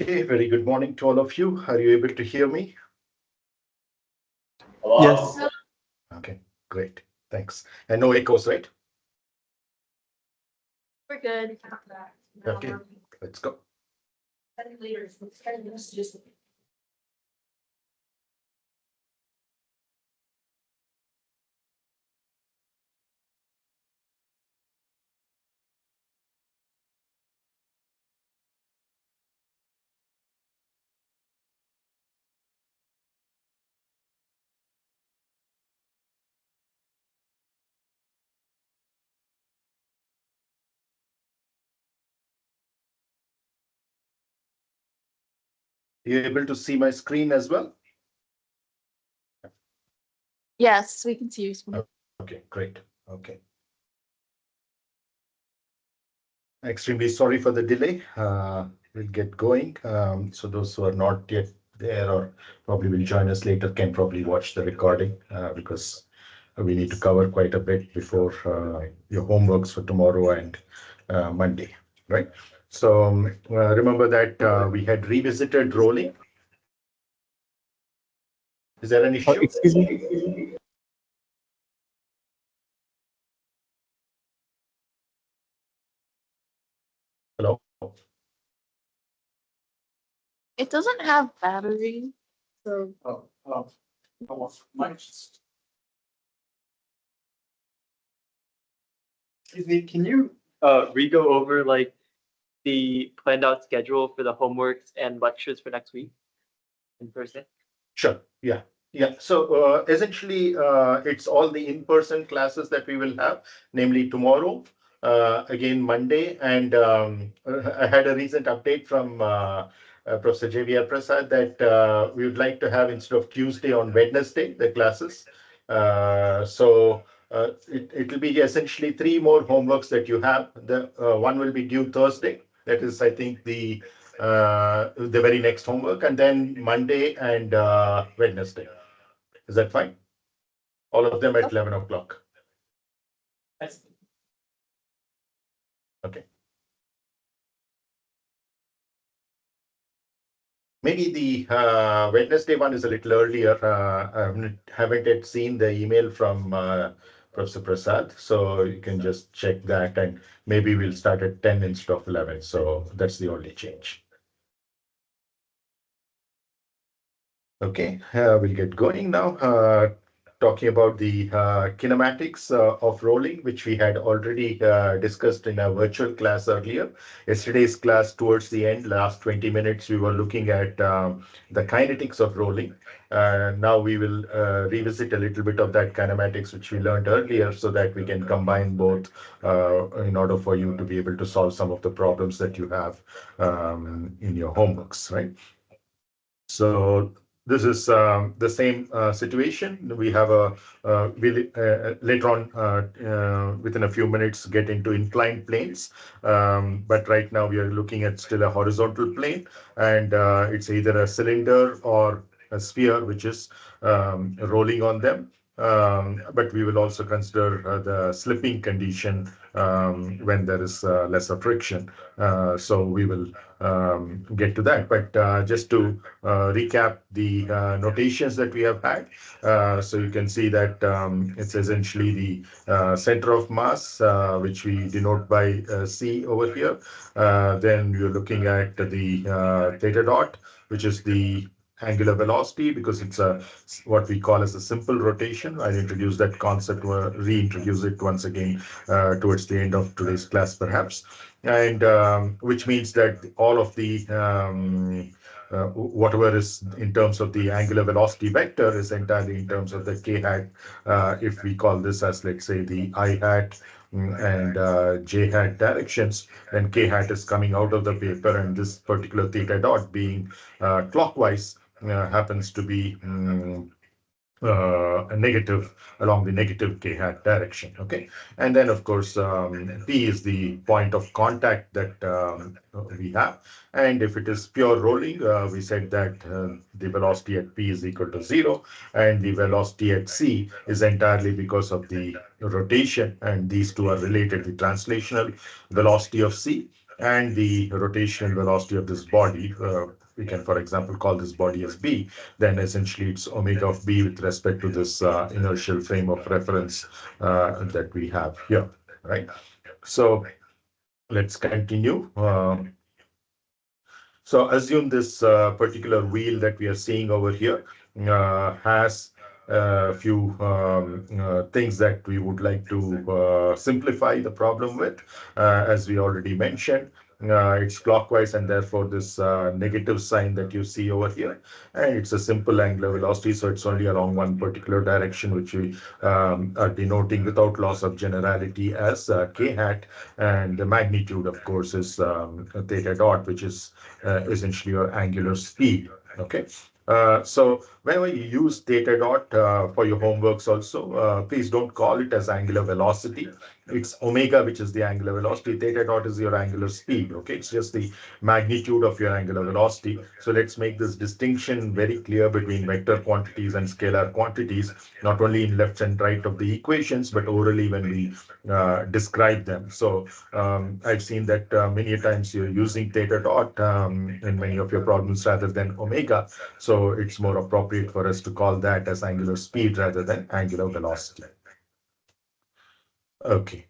Okay, very good morning to all of you. Are you able to hear me? Yes. Okay, great. Thanks. And no echoes, right? We're good. Okay, let's go. You able to see my screen as well? Yes, we can see your screen. Okay, great. Okay. Extremely sorry for the delay. We'll get going. So those who are not yet there or probably will join us later can probably watch the recording because we need to cover quite a bit before your homeworks for tomorrow and Monday, right? So remember that we had revisited rolling. Is there an issue? Excuse me. Hello? It doesn't have battery, so Excuse me. Can you re-go over like the planned out schedule for the homeworks and lectures for next week in person? Sure. Yeah. Yeah. So essentially, it's all the in-person classes that we will have, namely tomorrow, again Monday, and I had a recent update from Professor JVR Prasad that we would like to have instead of Tuesday on Wednesday the classes. It will be essentially 3 more homeworks that you have. The one will be due Thursday. That is, I think, the very next homework, and then Monday and Wednesday. Is that fine? All of them at 11 o'clock. Okay. Maybe the Wednesday one is a little earlier. I haven't yet seen the email from Professor Prasad, so you can just check that, and maybe we'll start at 10 instead of 11. So that's the only change. Okay, we'll get going now. Talking about the kinematics of rolling, which we had already discussed in a virtual class earlier. Yesterday's class, towards the end, last 20 minutes, we were looking at the kinetics of rolling. Now we will revisit a little bit of that kinematics, which we learned earlier, so that we can combine both in order for you to be able to solve some of the problems that you have in your homeworks, right? So this is the same situation. We have we'll later on within a few minutes get into inclined planes, but right now we are looking at still a horizontal plane, and it's either a cylinder or a sphere which is rolling on them. But we will also consider the slipping condition when there is lesser friction. So we will get to that. But just to recap the notations that we have had. So you can see that it's essentially the center of mass, which we denote by C over here. Then you're looking at the theta dot, which is the angular velocity, because it's what we call as a simple rotation. I'll introduce that concept or reintroduce it once again towards the end of today's class, perhaps. And which means that all of the whatever is in terms of the angular velocity vector is entirely in terms of the k hat. If we call this as, let's say, the I hat and j hat directions, then k hat is coming out of the paper, and this particular theta dot being clockwise happens to be a negative along the negative k hat direction. Okay, and then of course P is the point of contact that we have, and if it is pure rolling, we said that the velocity at P is equal to 0, and the velocity at C is entirely because of the rotation, and these two are related. The translational velocity of C and the rotational velocity of this body, we can, for example, call this body as B, then essentially it's omega of B with respect to this inertial frame of reference that we have here, right? So let's continue. So assume this particular wheel that we are seeing over here has a few things that we would like to simplify the problem with. As we already mentioned, it's clockwise and therefore this negative sign that you see over here. And it's a simple angular velocity, so it's only along one particular direction, which we are denoting without loss of generality as k hat. And the magnitude, of course, is theta dot, which is essentially your angular speed. Okay. So whenever you use theta dot for your homeworks also, please don't call it as angular velocity. It's omega, which is the angular velocity. Theta dot is your angular speed. Okay, it's just the magnitude of your angular velocity. So let's make this distinction very clear between vector quantities and scalar quantities, not only in left and right of the equations, but orally when we describe them. So I've seen that many times you're using theta dot in many of your problems rather than omega. So it's more appropriate for us to call that as angular speed rather than angular velocity. Okay.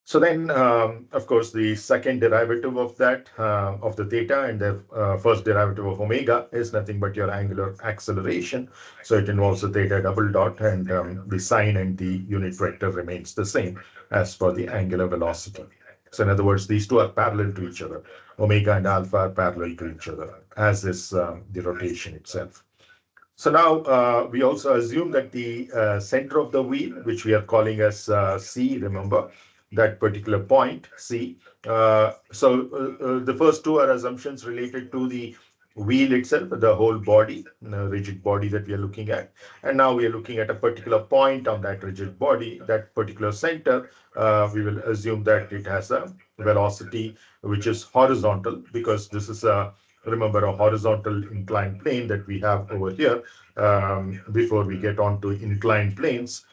So then, of course, the second derivative of that, of the theta, and the first derivative of omega is nothing but your angular acceleration. So it involves the theta double dot, and the sign and the unit vector remains the same as for the angular velocity. So in other words, these two are parallel to each other. Omega and alpha are parallel to each other, as is the rotation itself. So now we also assume that the center of the wheel, which we are calling as C, remember, that particular point, C. The first two are assumptions related to the wheel itself, the whole body, the rigid body that we are looking at. And now we are looking at a particular point on that rigid body, that particular center. We will assume that it has a velocity which is horizontal, because this is a, remember, a horizontal inclined plane that we have over here before we get on to inclined planes.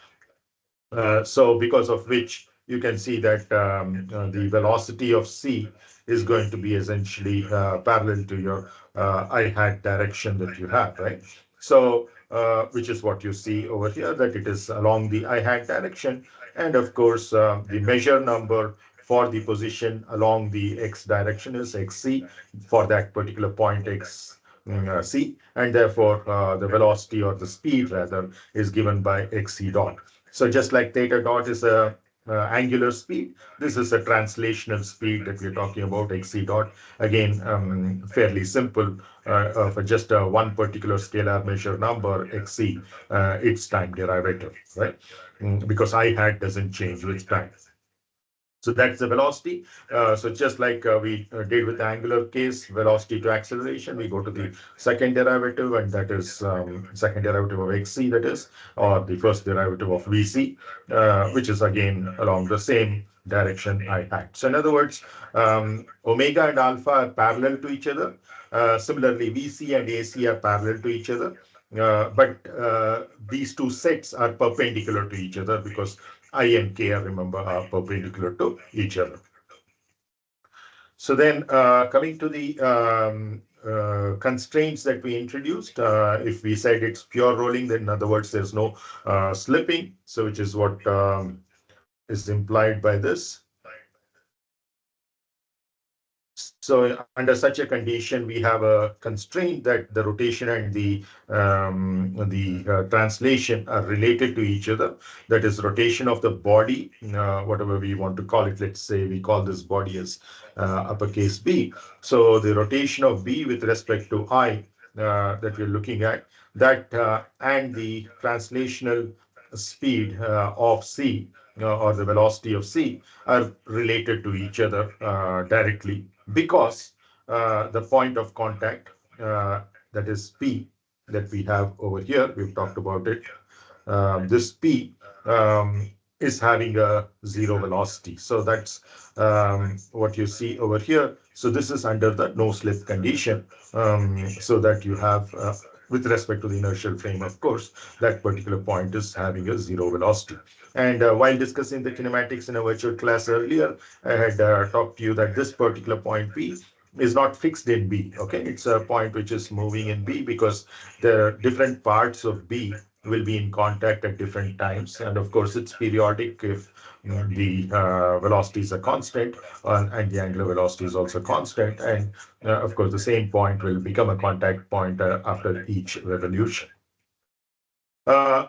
So because of which you can see that the velocity of C is going to be essentially parallel to your I hat direction that you have, right? So which is what you see over here, that it is along the I hat direction. And of course, the measure number for the position along the X direction is XC for that particular point X. C, and therefore the velocity or the speed rather is given by xc dot. So just like theta dot is a angular speed, this is a translational speed that we're talking about, xc dot. Again, fairly simple for just one particular scalar measure number, xc, its time derivative, right? Because I hat doesn't change with time. So that's the velocity. So just like we did with the angular case, velocity to acceleration, we go to the second derivative, and that is second derivative of xc, that is, or the first derivative of vc, which is again along the same direction I hat. So in other words, omega and alpha are parallel to each other. Similarly, vc and ac are parallel to each other. But these two sets are perpendicular to each other because I and K, remember, are perpendicular to each other. So then coming to the constraints that we introduced, if we said it's pure rolling, then in other words, there's no slipping. So which is what is implied by this. So under such a condition, we have a constraint that the rotation and the translation are related to each other. That is rotation of the body, whatever we want to call it. Let's say we call this body as uppercase B. So the rotation of B with respect to I that we're looking at, that and the translational speed of C or the velocity of C are related to each other directly, because the point of contact, that is P, that we have over here, we've talked about it, this P is having a zero velocity. So that's what you see over here. So this is under the no slip condition, so that you have with respect to the inertial frame, of course, that particular point is having a zero velocity. And while discussing the kinematics in a virtual class earlier, I had talked to you that this particular point P is not fixed in B. Okay, it's a point which is moving in B because the different parts of B will be in contact at different times. And of course, it's periodic if the velocity is a constant and the angular velocity is also constant. And of course, the same point will become a contact point after each revolution.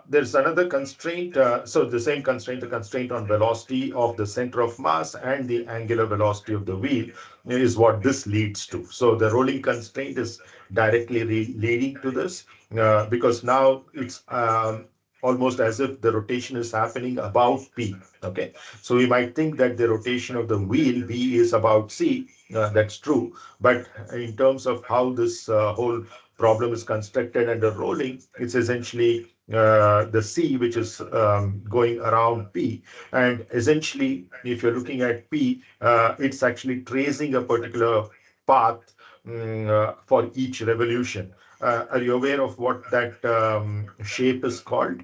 There's another constraint. So the same constraint, the constraint on velocity of the center of mass and the angular velocity of the wheel is what this leads to. So the rolling constraint is directly leading to this because now it's almost as if the rotation is happening above P. Okay, so we might think that the rotation of the wheel B is about C. That's true, but in terms of how this whole problem is constructed under rolling, it's essentially the C which is going around P. And essentially, if you're looking at P, it's actually tracing a particular path for each revolution. Are you aware of what that shape is called?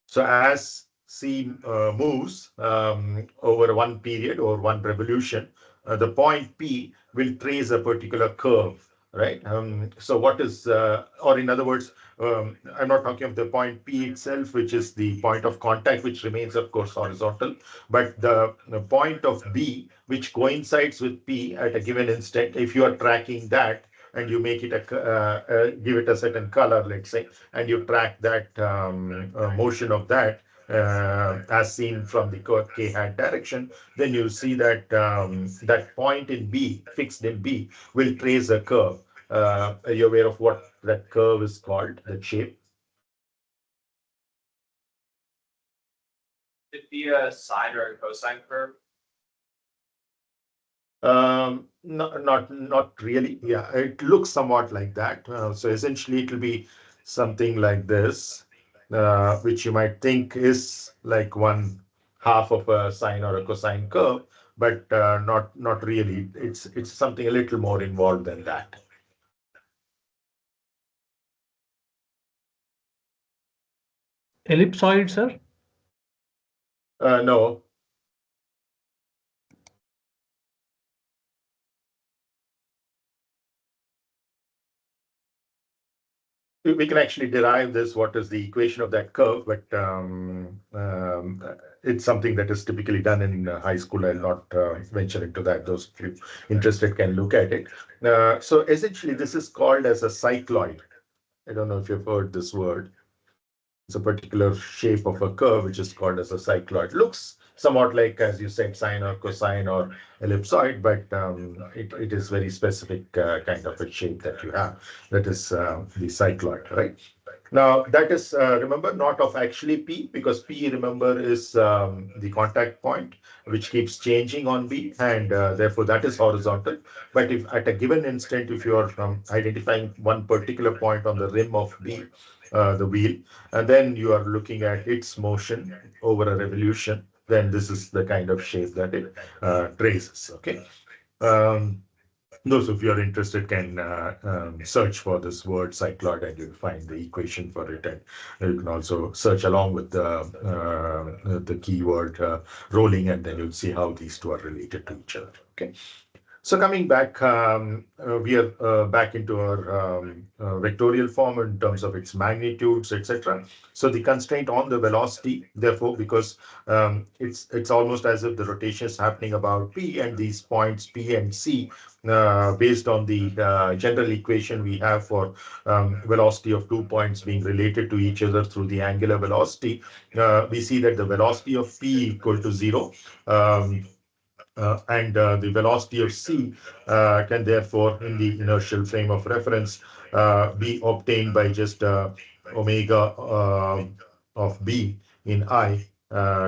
So as C moves over one period or one revolution, the point P will trace a particular curve, right? So what is, or in other words, I'm not talking of the point P itself, which is the point of contact, which remains, of course, horizontal, but the point of B, which coincides with P at a given instant, if you are tracking that, and you make it give it a certain color, let's say, and you track that motion of that as seen from the k hat direction, then you see that that point in B, fixed in B, will trace a curve. Are you aware of what that curve is called, that shape? It'd be a sine or a cosine curve. Not really. Yeah, it looks somewhat like that. So essentially, it will be something like this, which you might think is like one half of a sine or a cosine curve, but not really. It's something a little more involved than that. Ellipsoid, sir? No. We can actually derive this, what is the equation of that curve, but it's something that is typically done in high school. I'll not venture into that. Those of you interested can look at it. So essentially, this is called as a cycloid. I don't know if you've heard this word. It's a particular shape of a curve, which is called as a cycloid. Looks somewhat like, as you said, sine or cosine or ellipsoid, but it is very specific kind of a shape that you have. That is the cycloid, right? Now, that is, remember, not of actually P, because P, remember, is the contact point, which keeps changing on B, and therefore that is horizontal. But if at a given instant, if you are identifying one particular point on the rim of B, the wheel, and then you are looking at its motion over a revolution, then this is the kind of shape that it traces, okay? Those of you are interested can search for this word cycloid and you'll find the equation for it. And you can also search along with the keyword rolling, and then you'll see how these two are related to each other. Okay. So coming back, we are back into our vectorial form in terms of its magnitudes, etc. So the constraint on the velocity, therefore, because it's almost as if the rotation is happening about P, and these points P and C, based on the general equation we have for velocity of 2 points being related to each other through the angular velocity, we see that the velocity of P equal to 0. And the velocity of C can therefore, in the inertial frame of reference, be obtained by just omega of B in I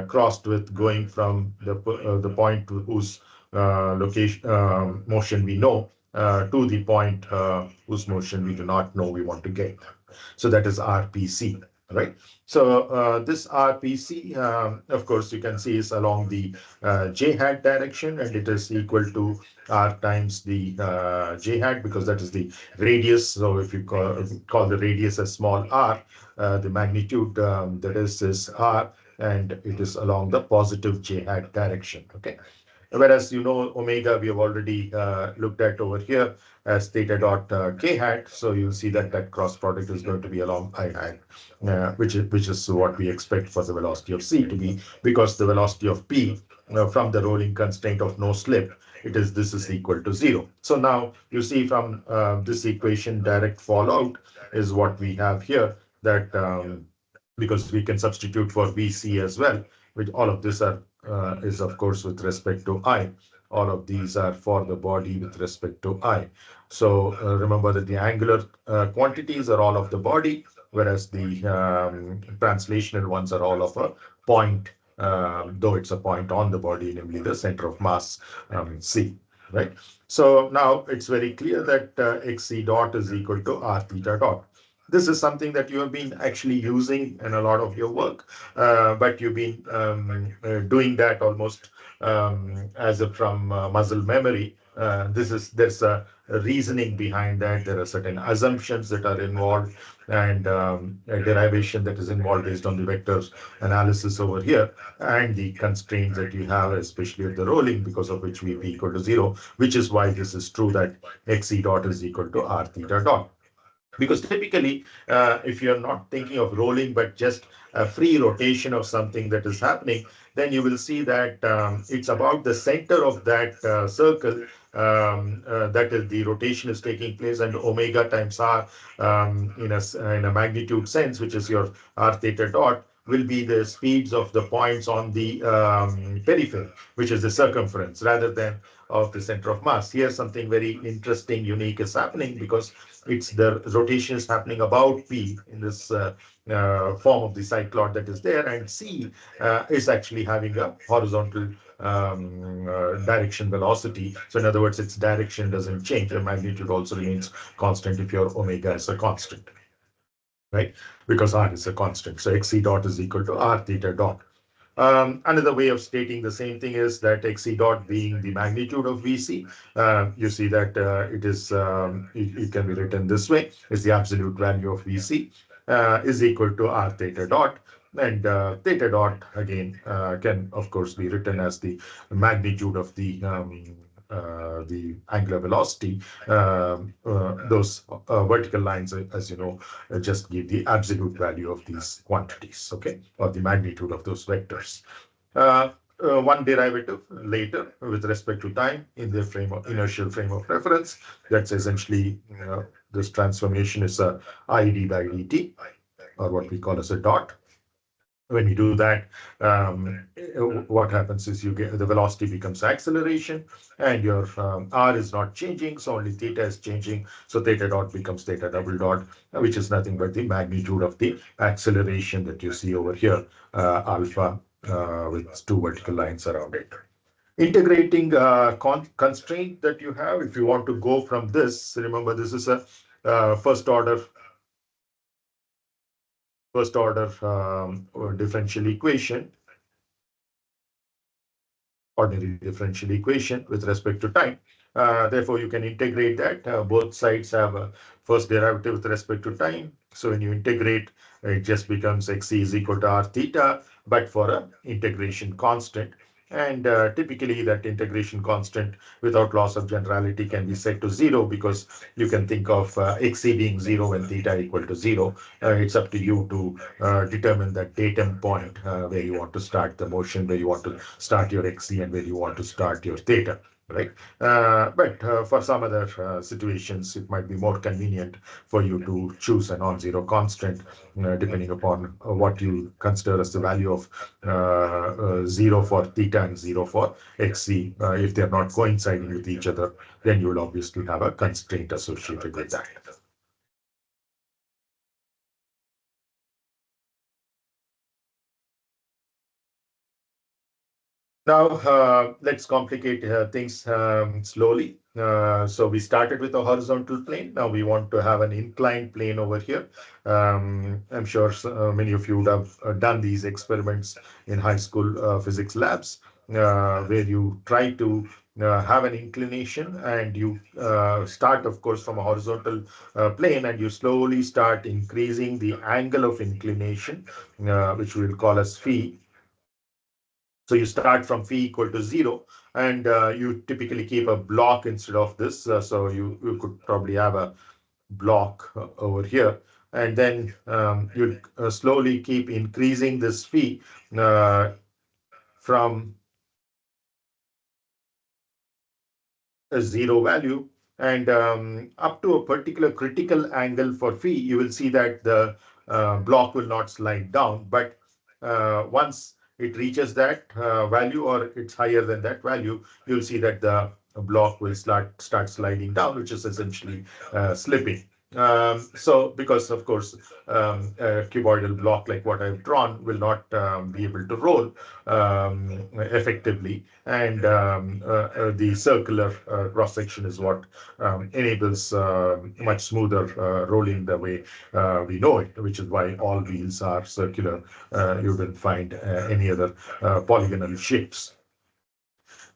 crossed with going from the point to whose location motion we know to the point whose motion we do not know we want to get. So that is RPC. right? So this RPC, of course, you can see is along the j hat direction, and it is equal to r times the j hat, because that is the radius. So if you call the radius as small r, the magnitude that is r, and it is along the positive j hat direction. Okay. Whereas, omega, we have already looked at over here as theta dot k hat. So you'll see that that cross product is going to be along I hat, which is what we expect for the velocity of C to be, because the velocity of P from the rolling constraint of no slip, this is equal to 0. So now you see from this equation, direct fallout is what we have here, that because we can substitute for VC as well, which all of this is of course with respect to I. All of these are for the body with respect to I. So remember that the angular quantities are all of the body, whereas the translational ones are all of a point, though it's a point on the body, namely the center of mass, C, right? So now it's very clear that xc dot is equal to r theta dot. This is something that you have been actually using in a lot of your work, but you've been doing that almost as if from muscle memory. There's a reasoning behind that. There are certain assumptions that are involved, and a derivation that is involved based on the vectors analysis over here, and the constraints that you have, especially of the rolling, because of which VP equal to 0, which is why this is true that xc dot is equal to r theta dot. Because typically, if you're not thinking of rolling, but just a free rotation of something that is happening, then you will see that it's about the center of that circle, that is the rotation is taking place, and omega times r, in a magnitude sense, which is your r theta dot, will be the speeds of the points on the periphery, which is the circumference, rather than of the center of mass. Here, something very interesting, unique is happening, because it's the rotation is happening about P in this form of the cyclot that is there, and C is actually having a horizontal direction velocity. So in other words, its direction doesn't change. The magnitude also remains constant if your omega is a constant, right? Because r is a constant. So xc dot is equal to r theta dot. Another way of stating the same thing is that xc dot being the magnitude of Vc, you see that it can be written this way: is the absolute value of Vc is equal to r theta dot, and theta dot again can of course be written as the magnitude of the angular velocity. Those vertical lines, as you know, just give the absolute value of these quantities, okay, or the magnitude of those vectors. One derivative later with respect to time in the inertial frame of reference. That's essentially this transformation is a id by dt, or what we call as a dot. When you do that, what happens is you get the velocity becomes acceleration, and your r is not changing, so only theta is changing. So theta dot becomes theta double dot, which is nothing but the magnitude of the acceleration that you see over here, alpha, with two vertical lines around it. Integrating constraint that you have, if you want to go from this, remember this is a first order differential equation, ordinary differential equation with respect to time. Therefore, you can integrate that. Both sides have a first derivative with respect to time. So when you integrate, it just becomes xc is equal to r theta, but for a integration constant. And typically that integration constant without loss of generality can be set to 0, because you can think of xc being 0 when theta equal to 0. It's up to you to determine that datum point where you want to start the motion, where you want to start your xc, and where you want to start your theta, right? But for some other situations, it might be more convenient for you to choose a non-zero constant, depending upon what you consider as the value of 0 for theta and 0 for xc. If they're not coinciding with each other, then you will obviously have a constraint associated with that. Now, let's complicate things slowly. So we started with a horizontal plane. Now we want to have an inclined plane over here. I'm sure many of you would have done these experiments in high school physics labs, where you try to have an inclination and you start, of course, from a horizontal plane, and you slowly start increasing the angle of inclination, which we'll call as phi. So you start from phi equal to 0, and you typically keep a block instead of this. So you could probably have a block over here. And then you slowly keep increasing this phi from a zero value, and up to a particular critical angle for phi, you will see that the block will not slide down. But once it reaches that value, or it's higher than that value, you'll see that the block will start sliding down, which is essentially slipping. So because of course a cuboidal block like what I've drawn will not be able to roll effectively, and the circular cross section is what enables much smoother rolling the way we know it, which is why all wheels are circular. You don't find any other polygonal shapes.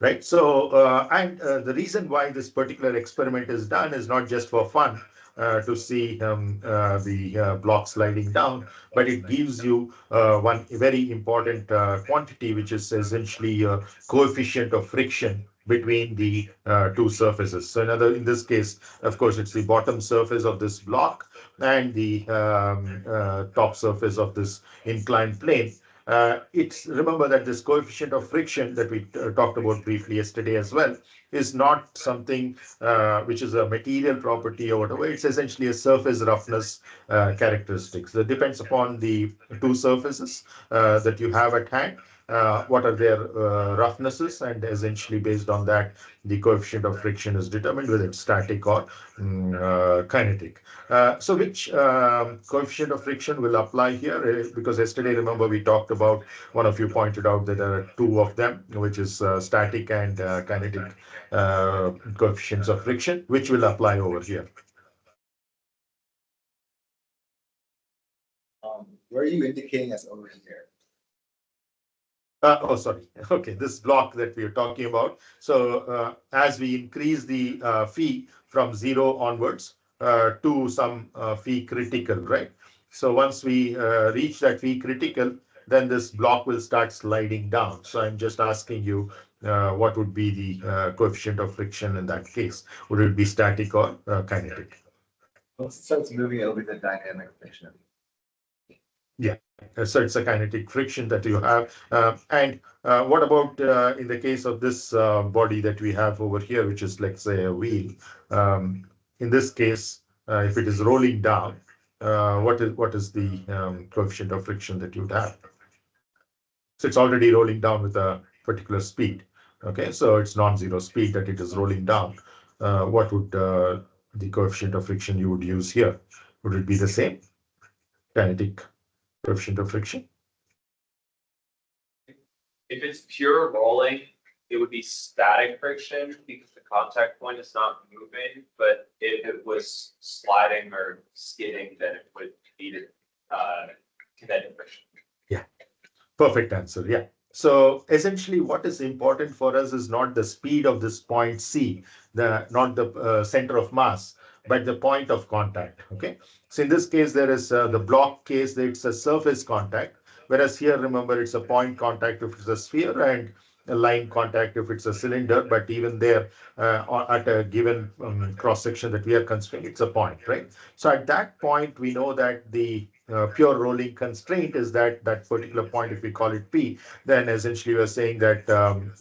Right. So, and the reason why this particular experiment is done is not just for fun, to see the block sliding down, but it gives you one very important quantity, which is essentially a coefficient of friction between the two surfaces. So, in this case, of course, it's the bottom surface of this block and the top surface of this inclined plane. It's remember that this coefficient of friction that we talked about briefly yesterday as well is not something which is a material property or whatever. It's essentially a surface roughness characteristics that depends upon the two surfaces that you have at hand. What are their roughnesses, and essentially based on that, the coefficient of friction is determined whether it's static or kinetic. So which coefficient of friction will apply here? Because yesterday, remember, we talked about, one of you pointed out that there are two of them, which is static and kinetic coefficients of friction, which will apply over here. Where are you indicating as over here? Oh, sorry. Okay, this block that we are talking about. So as we increase the phi from 0 onwards to some phi critical, right? So once we reach that phi critical, then this block will start sliding down. So I'm just asking you, what would be the coefficient of friction in that case? Would it be static or kinetic? Once it starts moving, it'll be the dynamic friction. Yeah, so it's a kinetic friction that you have. And what about in the case of this body that we have over here, which is, let's say, a wheel? In this case, if it is rolling down, what is the coefficient of friction that you'd have? So it's already rolling down with a particular speed. Okay, so it's non-zero speed that it is rolling down. What would the coefficient of friction you would use here? Would it be the same? Kinetic coefficient of friction? If it's pure rolling, it would be static friction because the contact point is not moving. But if it was sliding or skidding, then it would be kinetic friction. Yeah, perfect answer. Yeah. So essentially, what is important for us is not the speed of this point C, not the center of mass, but the point of contact. Okay. So in this case, there is the block case, it's a surface contact, whereas here, remember, it's a point contact if it's a sphere, and a line contact if it's a cylinder. But even there, at a given cross section that we are considering, it's a point, right? So at that point, we know that the pure rolling constraint is that particular point, if we call it P, then essentially we're saying that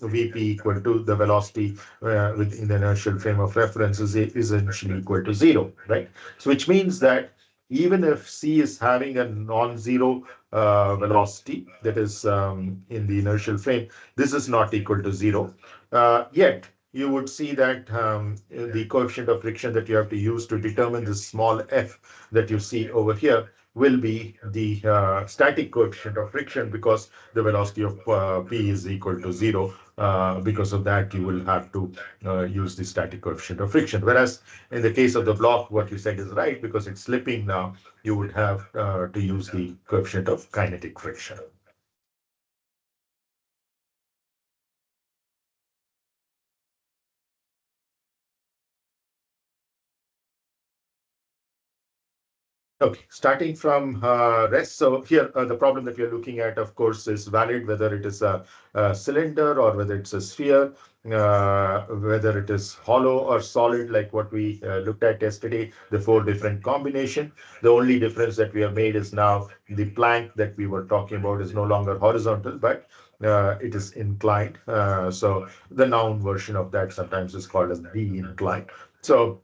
Vp equal to the velocity within the inertial frame of reference is essentially equal to 0, right? So which means that even if C is having a non-zero velocity that is in the inertial frame, this is not equal to 0. Yet you would see that the coefficient of friction that you have to use to determine this small f that you see over here will be the static coefficient of friction, because the velocity of P is equal to 0. Because of that, you will have to use the static coefficient of friction. Whereas in the case of the block, what you said is right, because it's slipping now, you would have to use the coefficient of kinetic friction. Okay, starting from rest. So here, the problem that you're looking at, of course, is valid, whether it is a cylinder or whether it's a sphere, whether it is hollow or solid, like what we looked at yesterday, the 4 different combination. The only difference that we have made is now the plank that we were talking about is no longer horizontal, but it is inclined. So the noun version of that sometimes is called as the inclined. So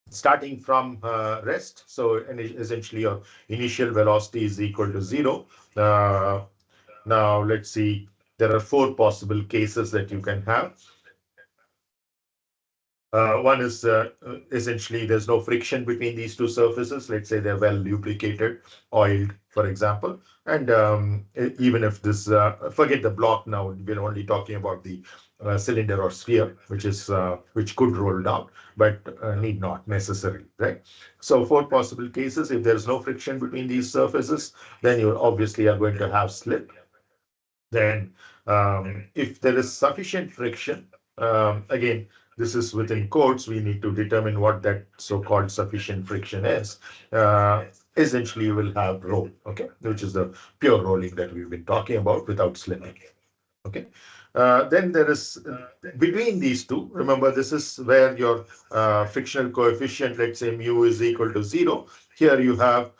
starting from rest. So essentially your initial velocity is equal to 0. Now let's see, there are 4 possible cases that you can have. One is essentially there's no friction between these two surfaces. Let's say they're well lubricated, oiled, for example. And even if this, forget the block now, we're only talking about the cylinder or sphere, which could roll down, but need not necessarily, right? So 4 possible cases. If there's no friction between these surfaces, then you obviously are going to have slip. Then if there is sufficient friction, again, this is within quotes, we need to determine what that so-called sufficient friction is. Essentially, you will have roll, okay, which is the pure rolling that we've been talking about without slipping. Okay. Then there is between these two, remember this is where your frictional coefficient, let's say mu is equal to 0. Here you have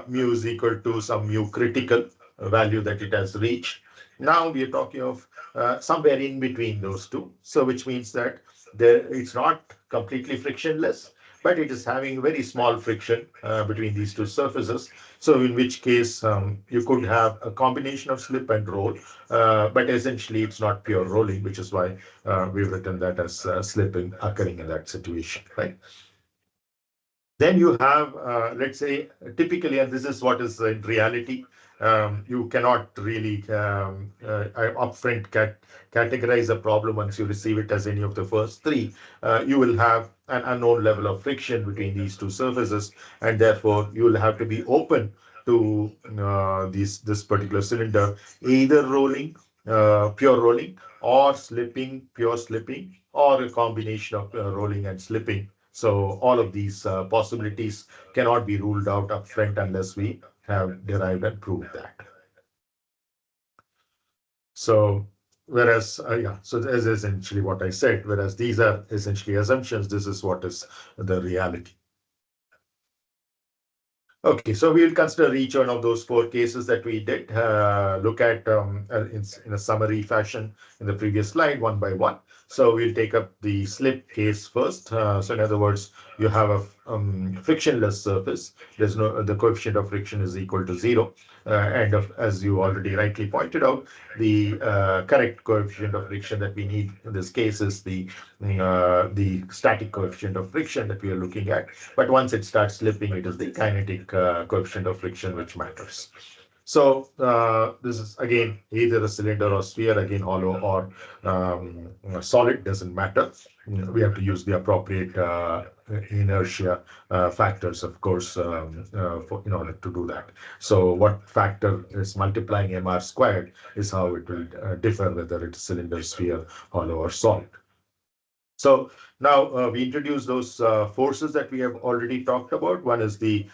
mu is equal to some mu critical value that it has reached. Now we are talking of somewhere in between those two. So which means that it's not completely frictionless, but it is having very small friction between these two surfaces. So in which case you could have a combination of slip and roll, but essentially it's not pure rolling, which is why we've written that as slipping occurring in that situation, right? Then you have, let's say, typically, and this is what is in reality, you cannot really upfront categorize a problem once you receive it as any of the first 3. You will have an unknown level of friction between these two surfaces, and therefore you will have to be open to this particular cylinder, either rolling, pure rolling, or slipping, pure slipping, or a combination of rolling and slipping. So all of these possibilities cannot be ruled out upfront unless we have derived and proved that. So whereas, so this is essentially what I said, whereas these are essentially assumptions, this is what is the reality. Okay, so we'll consider each one of those 4 cases that we did look at in a summary fashion in the previous slide, one by one. So we'll take up the slip case first. So in other words, you have a frictionless surface. There's no, the coefficient of friction is equal to 0. And as you already rightly pointed out, the correct coefficient of friction that we need in this case is the static coefficient of friction that we are looking at. But once it starts slipping, it is the kinetic coefficient of friction which matters. So this is again either a cylinder or sphere, again hollow or solid, doesn't matter. We have to use the appropriate inertia factors, of course, in order to do that. So what factor is multiplying mr squared is how it will differ whether it's cylinder, sphere, hollow, or solid. So now we introduce those forces that we have already talked about. One is the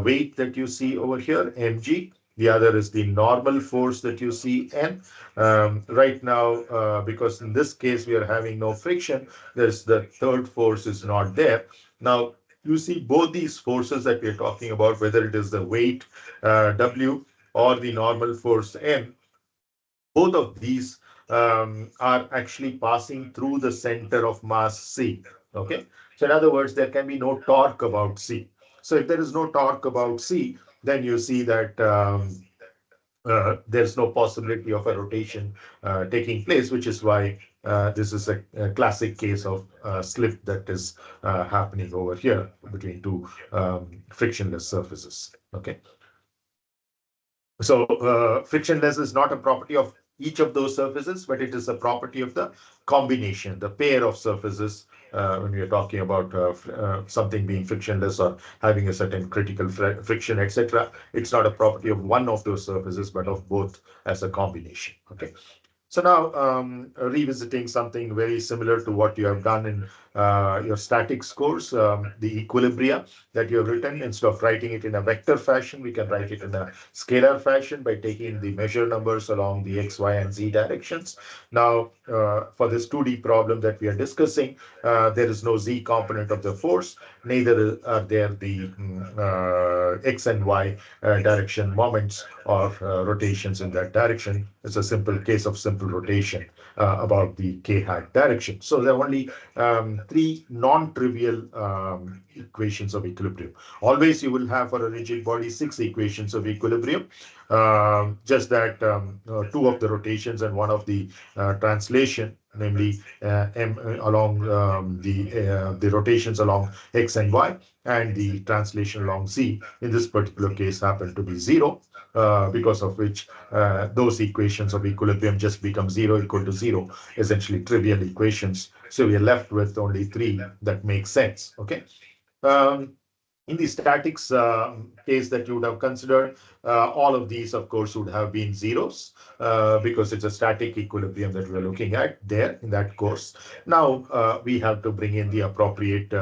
weight that you see over here, mg. The other is the normal force that you see, N. Right now, because in this case we are having no friction, there's the third force is not there. Now, you see both these forces that we are talking about, whether it is the weight W or the normal force N, both of these are actually passing through the center of mass C. Okay. So in other words, there can be no torque about C. So if there is no torque about C, then you see that there's no possibility of a rotation taking place, which is why This is a classic case of slip that is happening over here between two frictionless surfaces. Okay. So frictionless is not a property of each of those surfaces, but it is a property of the combination, the pair of surfaces. When we are talking about something being frictionless or having a certain critical friction, etc., it's not a property of one of those surfaces, but of both as a combination. Okay. So now revisiting something very similar to what you have done in your statics course, the equilibria that you have written, instead of writing it in a vector fashion, we can write it in a scalar fashion by taking the measure numbers along the x, y, and z directions. Now, for this 2D problem that we are discussing, there is no z component of the force, neither are there the x and y direction moments or rotations in that direction. It's a simple case of simple rotation about the k hat direction. So there are only three non-trivial equations of equilibrium. Always you will have for a rigid body 6 equations of equilibrium. Just that two of the rotations and one of the translation, namely m along the rotations along x and y, and the translation along z, in this particular case happen to be 0, because of which those equations of equilibrium just become 0 equal to 0, essentially trivial equations. So we are left with only 3 that make sense. Okay. Um, in the statics case that you would have considered, all of these, of course, would have been zeros because it's a static equilibrium that we're looking at there in that course. Now, we have to bring in the appropriate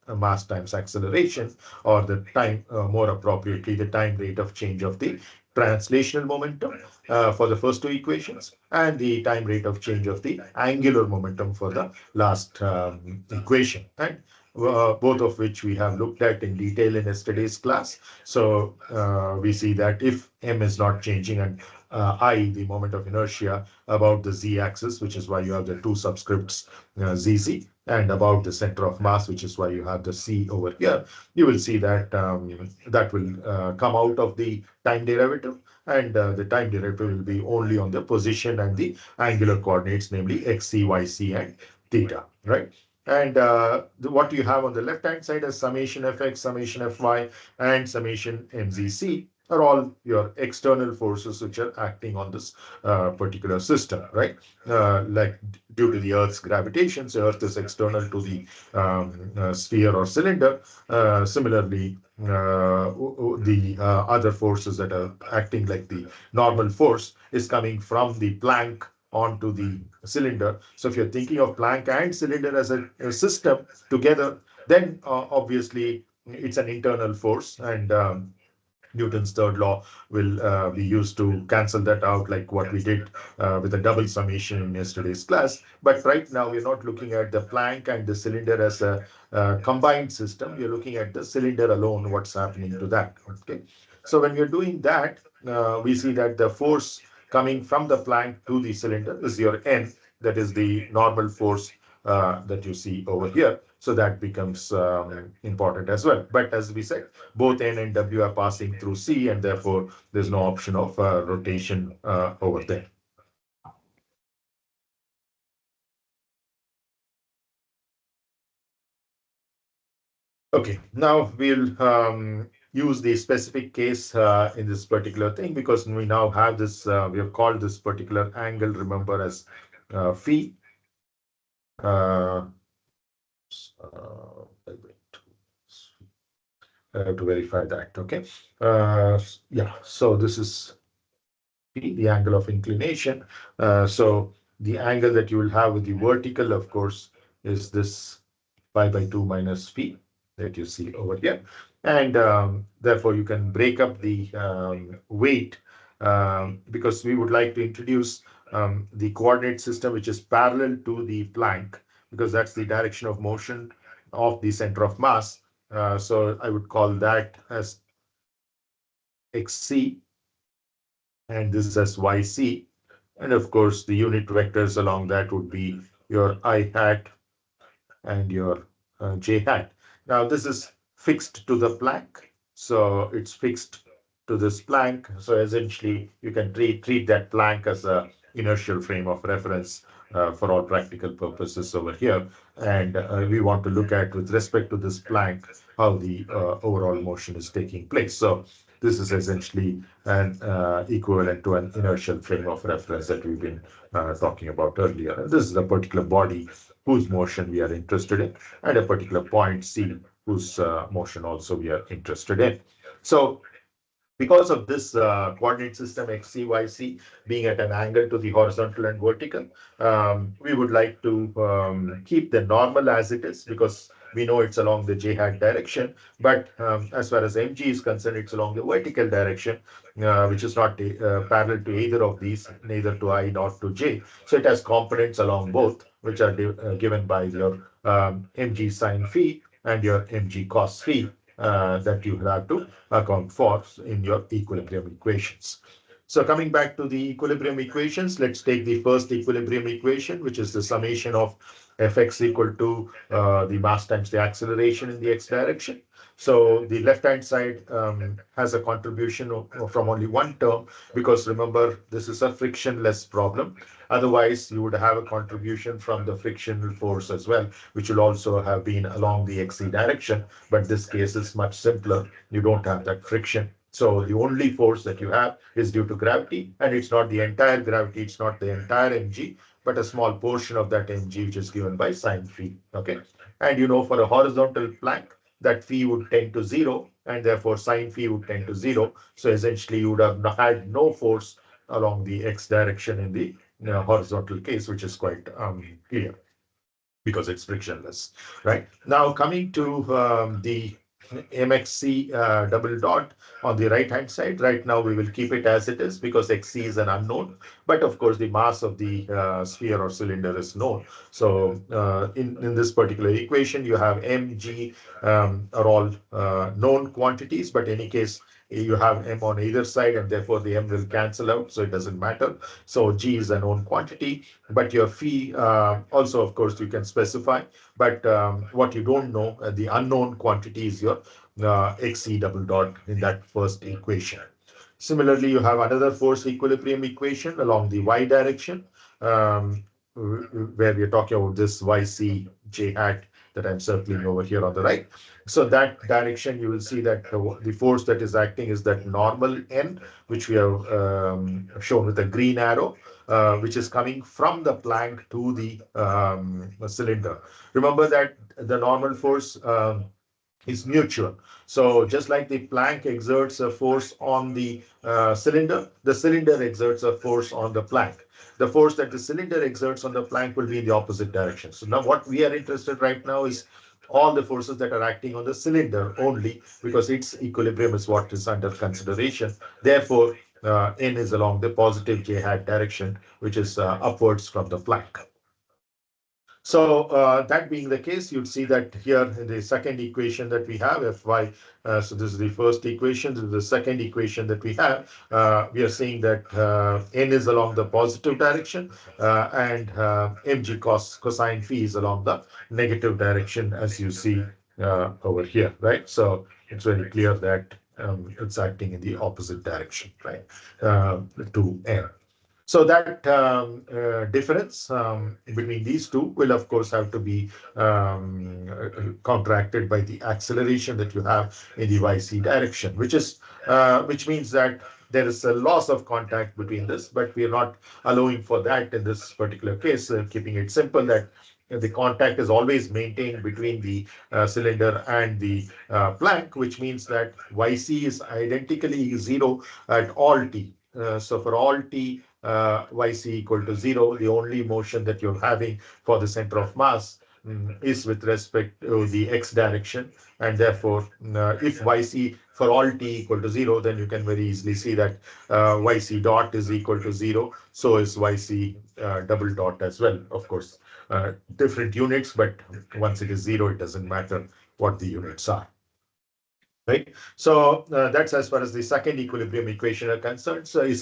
mass times acceleration, or the time, more appropriately, the time rate of change of the translational momentum for the first two equations, and the time rate of change of the angular momentum for the last equation. And both of which we have looked at in detail in yesterday's class. So we see that if m is not changing and I, the moment of inertia, about the z-axis, which is why you have the two subscripts zz, and about the center of mass, which is why you have the c over here, you will see that that will come out of the time derivative, and the time derivative will be only on the position and the angular coordinates, namely xc, yc, and theta, right? And what you have on the left-hand side is summation fx, summation fy, and summation mzc are all your external forces which are acting on this particular system, right? Like due to the Earth's gravitation, so Earth is external to the sphere or cylinder. Similarly, the other forces that are acting like the normal force is coming from the Planck onto the cylinder. So if you're thinking of Planck and cylinder as a system together, then obviously it's an internal force, and Newton's third law will be used to cancel that out, like what we did with the double summation in yesterday's class. But right now, we're not looking at the Planck and the cylinder as a combined system. We're looking at the cylinder alone, what's happening to that. Okay. So when we're doing that, we see that the force coming from the Planck to the cylinder is your N, that is the normal force that you see over here. So that becomes important as well. But as we said, both N and W are passing through C, and therefore there's no option of rotation over there. Okay, now we'll use the specific case in this particular thing, because we now have this, we have called this particular angle, remember, as phi. I have to verify that. Okay. Yeah. So this is the angle of inclination. So the angle that you will have with the vertical, of course, is this pi by 2 minus phi that you see over here. And therefore, you can break up the weight because we would like to introduce the coordinate system, which is parallel to the Planck, because that's the direction of motion of the center of mass. So I would call that as xc, and this is as yc. And of course, the unit vectors along that would be your I hat and your j hat. Now, this is fixed to the Planck. So it's fixed to this Planck. So essentially, you can treat that Planck as a inertial frame of reference for all practical purposes over here. And we want to look at, with respect to this plank, how the overall motion is taking place. So this is essentially an equivalent to an inertial frame of reference that we've been talking about earlier. And this is a particular body whose motion we are interested in, and a particular point C whose motion also we are interested in. So because of this coordinate system XCYC being at an angle to the horizontal and vertical, we would like to keep the normal as it is, because we know it's along the j hat direction. But as far as mg is concerned, it's along the vertical direction, which is not parallel to either of these, neither to I nor to j. So it has components along both, which are given by your mg sine phi and your mg cos phi that you have to account for in your equilibrium equations. So coming back to the equilibrium equations, let's take the first equilibrium equation, which is the summation of Fx equal to the mass times the acceleration in the x direction. So the left-hand side has a contribution from only one term, because remember, this is a frictionless problem. Otherwise, you would have a contribution from the frictional force as well, which will also have been along the xc direction. But this case is much simpler. You don't have that friction. So the only force that you have is due to gravity, and it's not the entire gravity, it's not the entire mg, but a small portion of that mg, which is given by sine phi. Okay, and you know, for a horizontal plank, that phi would tend to 0, and therefore sine phi would tend to 0. So essentially, you would have had no force along the x direction in the horizontal case, which is quite clear, because it's frictionless, right? Now coming to the mxc double dot on the right hand side. Right now we will keep it as it is, because xc is an unknown, but of course the mass of the sphere or cylinder is known. So in this particular equation, you have mg are all known quantities, but in any case you have m on either side, and therefore the m will cancel out, so it doesn't matter. So g is a known quantity, but your phi also, of course, you can specify. But what you don't know, the unknown quantity, is your xc double dot in that first equation. Similarly, you have another force equilibrium equation along the y direction, where we're talking about this yc j hat that I'm circling over here on the right. So that direction, you will see that the force that is acting is that normal n, which we have shown with a green arrow, which is coming from the plank to the cylinder. Remember that the normal force is mutual. So just like the plank exerts a force on the cylinder exerts a force on the plank. The force that the cylinder exerts on the plank will be in the opposite direction. So now what we are interested right now is all the forces that are acting on the cylinder only, because its equilibrium is what is under consideration. Therefore, n is along the positive j hat direction, which is upwards from the plank. So that being the case, you'd see that here in the second equation that we have, Fy, so this is the first equation, this is the second equation that we have. We are saying that n is along the positive direction, and mg cosine phi is along the negative direction, as you see over here, right? So it's very clear that it's acting in the opposite direction, right, to n. So that difference between these two will, of course, have to be contracted by the acceleration that you have in the yc direction, which means that there is a loss of contact between this, but we are not allowing for that in this particular case, keeping it simple that the contact is always maintained between the cylinder and the plank, which means that yc is identically 0 at all t. So for all t, yc equal to 0, the only motion that you're having for the center of mass is with respect to the x direction, and therefore if yc for all t equal to 0, then you can very easily see that yc dot is equal to 0, so is yc double dot as well. Of course, different units, but once it is 0, it doesn't matter what the units are. Right. So that's as far as the second equilibrium equation is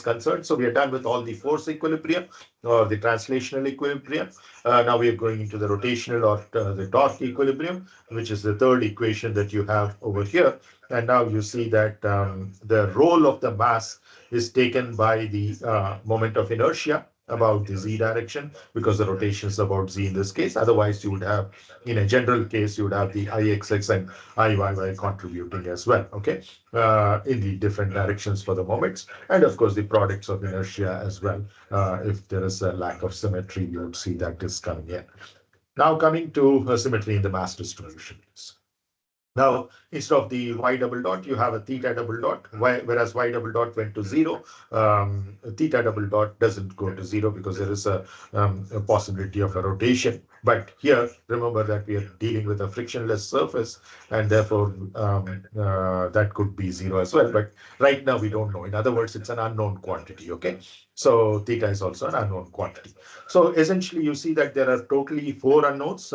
concerned. So we are done with all the force equilibrium or the translational equilibrium. Now we are going into the rotational or the torque equilibrium, which is the third equation that you have over here. And now you see that the role of the mass is taken by the moment of inertia about the z direction because the rotation is about z in this case. Otherwise, you would have, in a general case, you would have the ixx and iyy contributing as well, okay, in the different directions for the moments. And of course, the products of inertia as well. If there is a lack of symmetry, you would see that is coming in. Now coming to symmetry in the mass distributions. Now, instead of the y double dot, you have a theta double dot, whereas y double dot went to zero. Theta double dot doesn't go to zero because there is a possibility of a rotation. But here, remember that we are dealing with a frictionless surface, and therefore that could be zero as well. But right now, we don't know. In other words, it's an unknown quantity, okay? So theta is also an unknown quantity. So essentially, you see that there are totally 4 unknowns.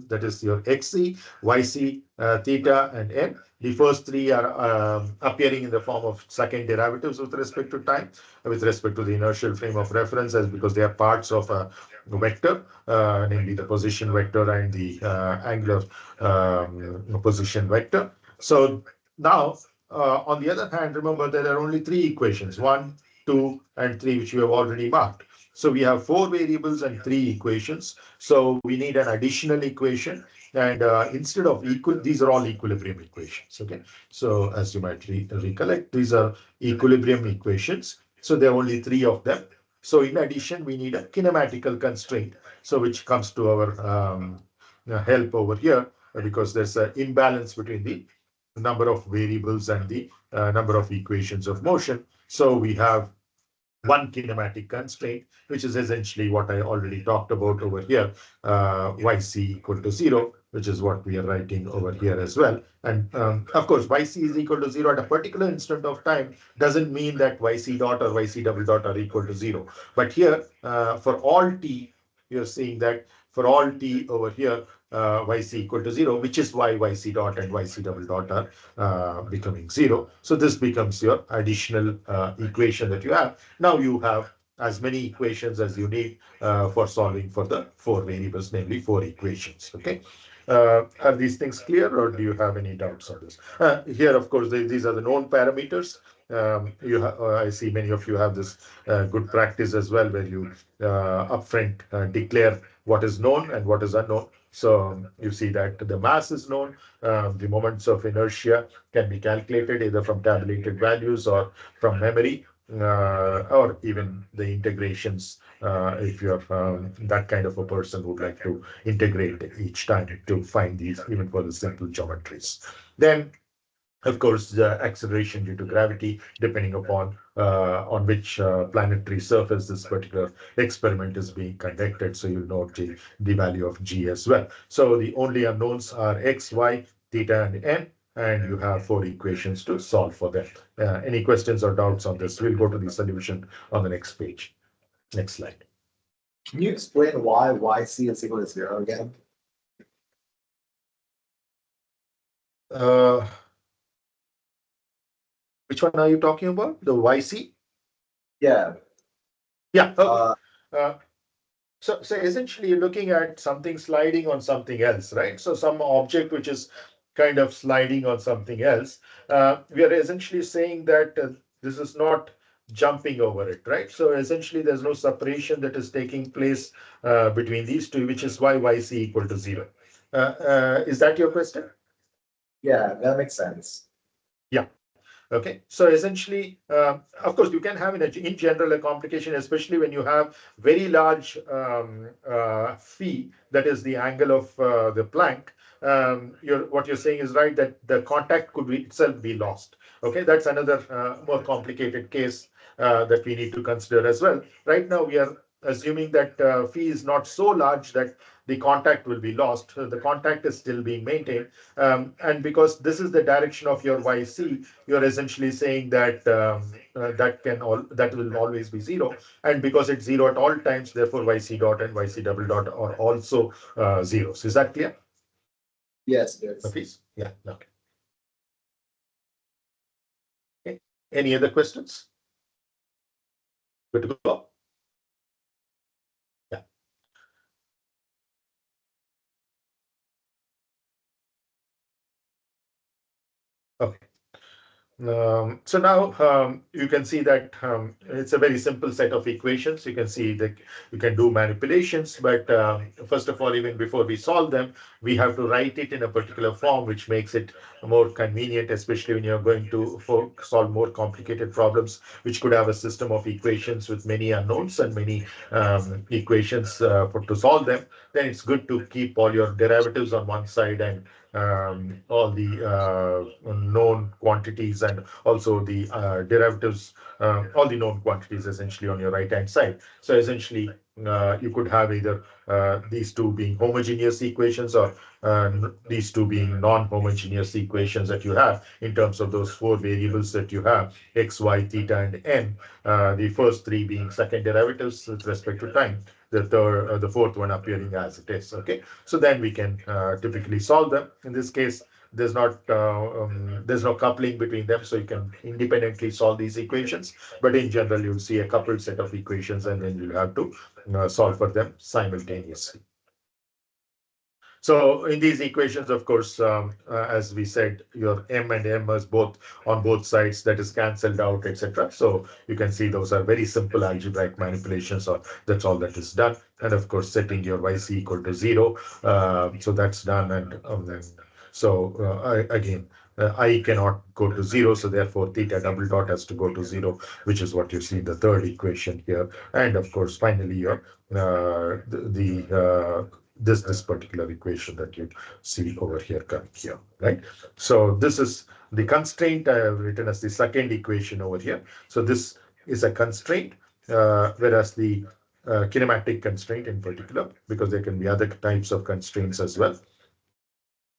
That is your xc, yc, theta, and n. The first 3 are appearing in the form of second derivatives with respect to time, with respect to the inertial frame of reference, as because they are parts of a vector, namely the position vector and the angular position vector. So now, on the other hand, remember there are only 3 equations, 1, 2, and 3, which we have already marked. So we have 4 variables and 3 equations. So we need an additional equation. And instead of equal, these are all equilibrium equations. Okay. So as you might recollect, these are equilibrium equations. So there are only 3 of them. So in addition, we need a kinematical constraint. So which comes to our help over here because there's an imbalance between the number of variables and the number of equations of motion. So we have one kinematic constraint, which is essentially what I already talked about over here, yc equal to 0, which is what we are writing over here as well. And of course, yc is equal to 0 at a particular instant of time doesn't mean that yc dot or yc double dot are equal to 0. But here, for all t, you're seeing that for all t over here, yc equal to 0, which is why yc dot and yc double dot are becoming 0. So this becomes your additional equation that you have. Now you have as many equations as you need for solving for the 4 variables, namely 4 equations. Okay. Are these things clear, or do you have any doubts on this? Here, of course, these are the known parameters. I see many of you have this good practice as well, where you upfront declare what is known and what is unknown. So you see that the mass is known, the moments of inertia can be calculated either from tabulated values or from memory, or even the integrations, if you're that kind of a person who would like to integrate each time to find these, even for the simple geometries. Then, of course, the acceleration due to gravity, depending upon on which planetary surface this particular experiment is being conducted. So you'll know the value of g as well. So the only unknowns are x, y, theta, and n. And you have 4 equations to solve for them. Any questions or doubts on this? We'll go to the solution on the next page. Next slide. Can you explain why yc is equal to 0 again? Which one are you talking about? The YC? Yeah. Yeah. Okay. So essentially, you're looking at something sliding on something else, right? So some object which is kind of sliding on something else. We are essentially saying that this is not jumping over it, right? So essentially, there's no separation that is taking place between these two, which is why YC equal to 0. Is that your question? Yeah, that makes sense. Yeah. Okay, so essentially, of course, you can have in general a complication, especially when you have very large phi, that is the angle of the Planck. What you're saying is right, that the contact could itself be lost. Okay, that's another more complicated case that we need to consider as well. Right now, we are assuming that phi is not so large that the contact will be lost. The contact is still being maintained. And because this is the direction of your YC, you're essentially saying that that will always be 0. And because it's 0 at all times, therefore YC dot and YC double dot are also zeros. Is that clear? Yes, yes. Please? Yeah. Okay. Okay. Any other questions? Good to go? Yeah. Okay. So now you can see that it's a very simple set of equations. You can see that you can do manipulations, but first of all, even before we solve them, we have to write it in a particular form, which makes it more convenient, especially when you're going to solve more complicated problems, which could have a system of equations with many unknowns and many equations to solve them. Then it's good to keep all your derivatives on one side and all the known quantities and also the derivatives, all the known quantities essentially on your right hand side. So essentially, you could have either these two being homogeneous equations or these two being non-homogeneous equations that you have in terms of those four variables that you have, x, y, theta, and n. The first three being second derivatives with respect to time, the fourth one appearing as it is. Okay, so then we can typically solve them. In this case, there's no coupling between them, so you can independently solve these equations. But in general, you'll see a coupled set of equations, and then you'll have to solve for them simultaneously. So in these equations, of course, as we said, your m and m is both on both sides, that is cancelled out, etc. So you can see those are very simple algebraic manipulations. So that's all that is done. And of course, setting your yc equal to 0. So that's done. And then, so again, I cannot go to 0. So therefore, theta double dot has to go to 0, which is what you see in the third equation here. And of course, finally, your this particular equation that you see over here coming here, right? So this is the constraint I have written as the second equation over here. So this is a constraint, whereas the kinematic constraint in particular, because there can be other types of constraints as well.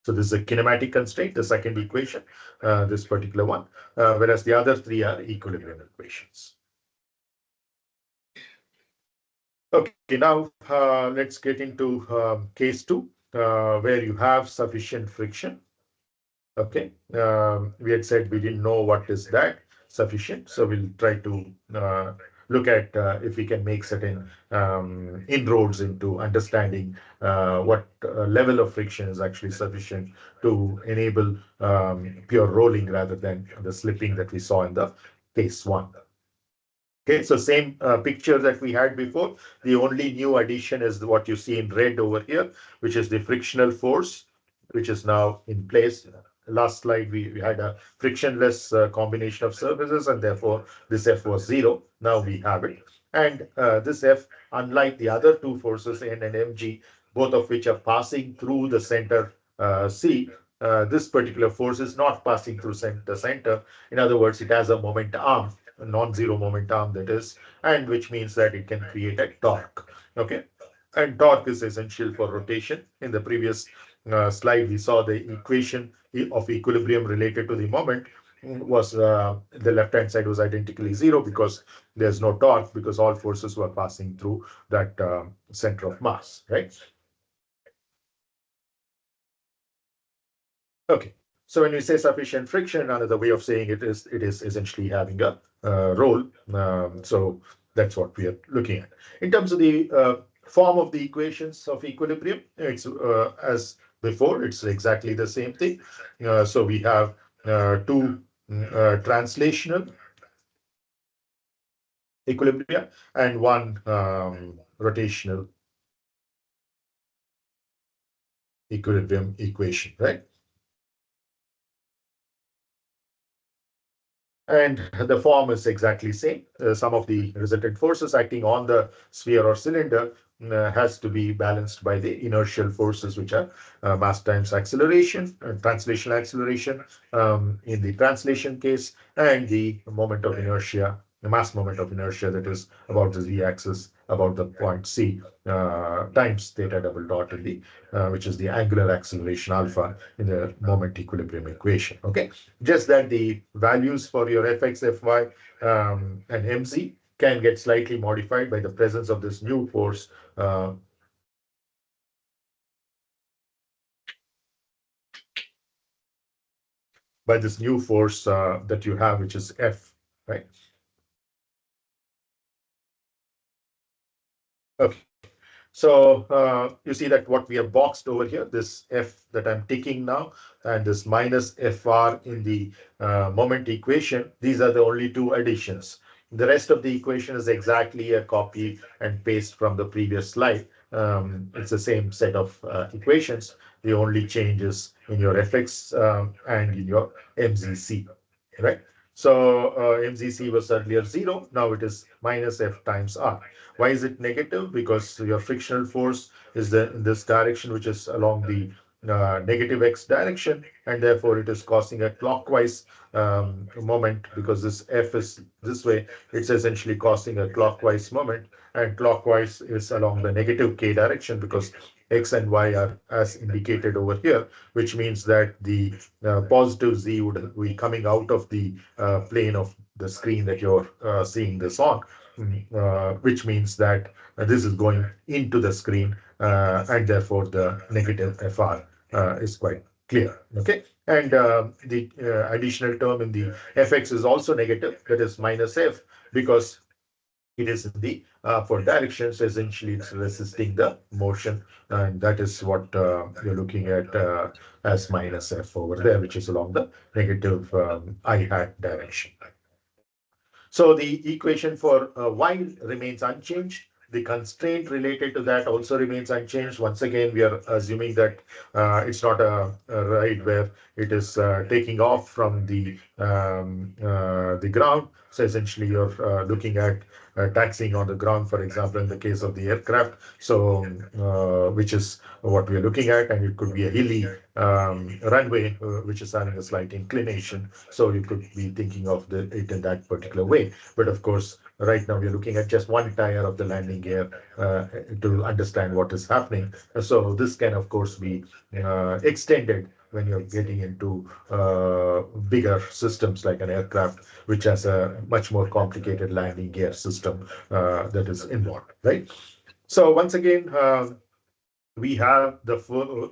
So this is a kinematic constraint, the second equation, this particular one, whereas the other three are equilibrium equations. Okay, now let's get into case 2, where you have sufficient friction. Okay, we had said we didn't know what is that sufficient, so we'll try to look at if we can make certain inroads into understanding what level of friction is actually sufficient to enable pure rolling rather than the slipping that we saw in the case 1. Okay, so same picture that we had before. The only new addition is what you see in red over here, which is the frictional force, which is now in place. Last slide, we had a frictionless combination of surfaces, and therefore this F was 0. Now we have it. And this F, unlike the other two forces, N and mg, both of which are passing through the center C, this particular force is not passing through the center. In other words, it has a moment arm, a non-zero moment arm, that is, and which means that it can create a torque. Okay, and torque is essential for rotation. In the previous slide, we saw the equation of equilibrium related to the moment was the left hand side was identically 0 because there's no torque, because all forces were passing through that center of mass, right? Okay, so when we say sufficient friction, another way of saying it is essentially having a roll. So that's what we are looking at. In terms of the form of the equations of equilibrium, it's as before, it's exactly the same thing. So we have two translational equilibria and one rotational equilibrium equation, right? And the form is exactly same. Some of the resultant forces acting on the sphere or cylinder has to be balanced by the inertial forces, which are mass times acceleration, translational acceleration in the translation case, and the moment of inertia, the mass moment of inertia, that is about the z-axis, about the point C, times theta double dot in the which is the angular acceleration alpha in the moment equilibrium equation. Okay, just that the values for your fx, fy, and mz can get slightly modified by the presence of this new force that you have, which is F, right? Okay. So you see that what we have boxed over here, this F that I'm ticking now, and this minus FR in the moment equation, these are the only two additions. The rest of the equation is exactly a copy and paste from the previous slide. It's the same set of equations. The only change is in your Fx and in your MZC, right? So MZC was earlier 0, now it is minus F times R. Why is it negative? Because your frictional force is in this direction, which is along the negative x direction, and therefore it is causing a clockwise moment. Because this F is this way, it's essentially causing a clockwise moment, and clockwise is along the negative k direction because x and y are as indicated over here, which means that the positive z would be coming out of the plane of the screen that you're seeing this on, which means that this is going into the screen, and therefore the negative FR is quite clear. Okay, and the additional term in the Fx is also negative, that is minus F, because it is in the for directions. Essentially, it's resisting the motion, and that is what you're looking at as minus F over there, which is along the negative I hat direction. So the equation for y remains unchanged. The constraint related to that also remains unchanged. Once again, we are assuming that it's not a ride where it is taking off from the ground. So essentially, you're looking at taxiing on the ground, for example, in the case of the aircraft. So which is what we are looking at, and it could be a hilly runway which is having a slight inclination. So you could be thinking of it in that particular way. But of course, right now we're looking at just one tire of the landing gear to understand what is happening. So this can, of course, be extended when you're getting into bigger systems like an aircraft, which has a much more complicated landing gear system that is involved, right? So once again, we have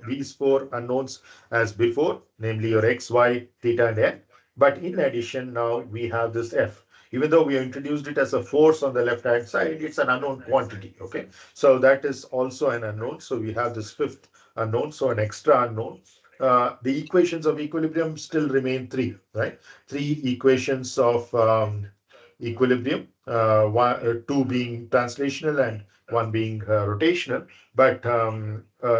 these four unknowns as before, namely your x, y, theta, and n. But in addition, now we have this F. Even though we introduced it as a force on the left-hand side, it's an unknown quantity, okay? So that is also an unknown. So we have this fifth unknown, so an extra unknown. The equations of equilibrium still remain three, right? Three equations of equilibrium, two being translational and one being rotational. But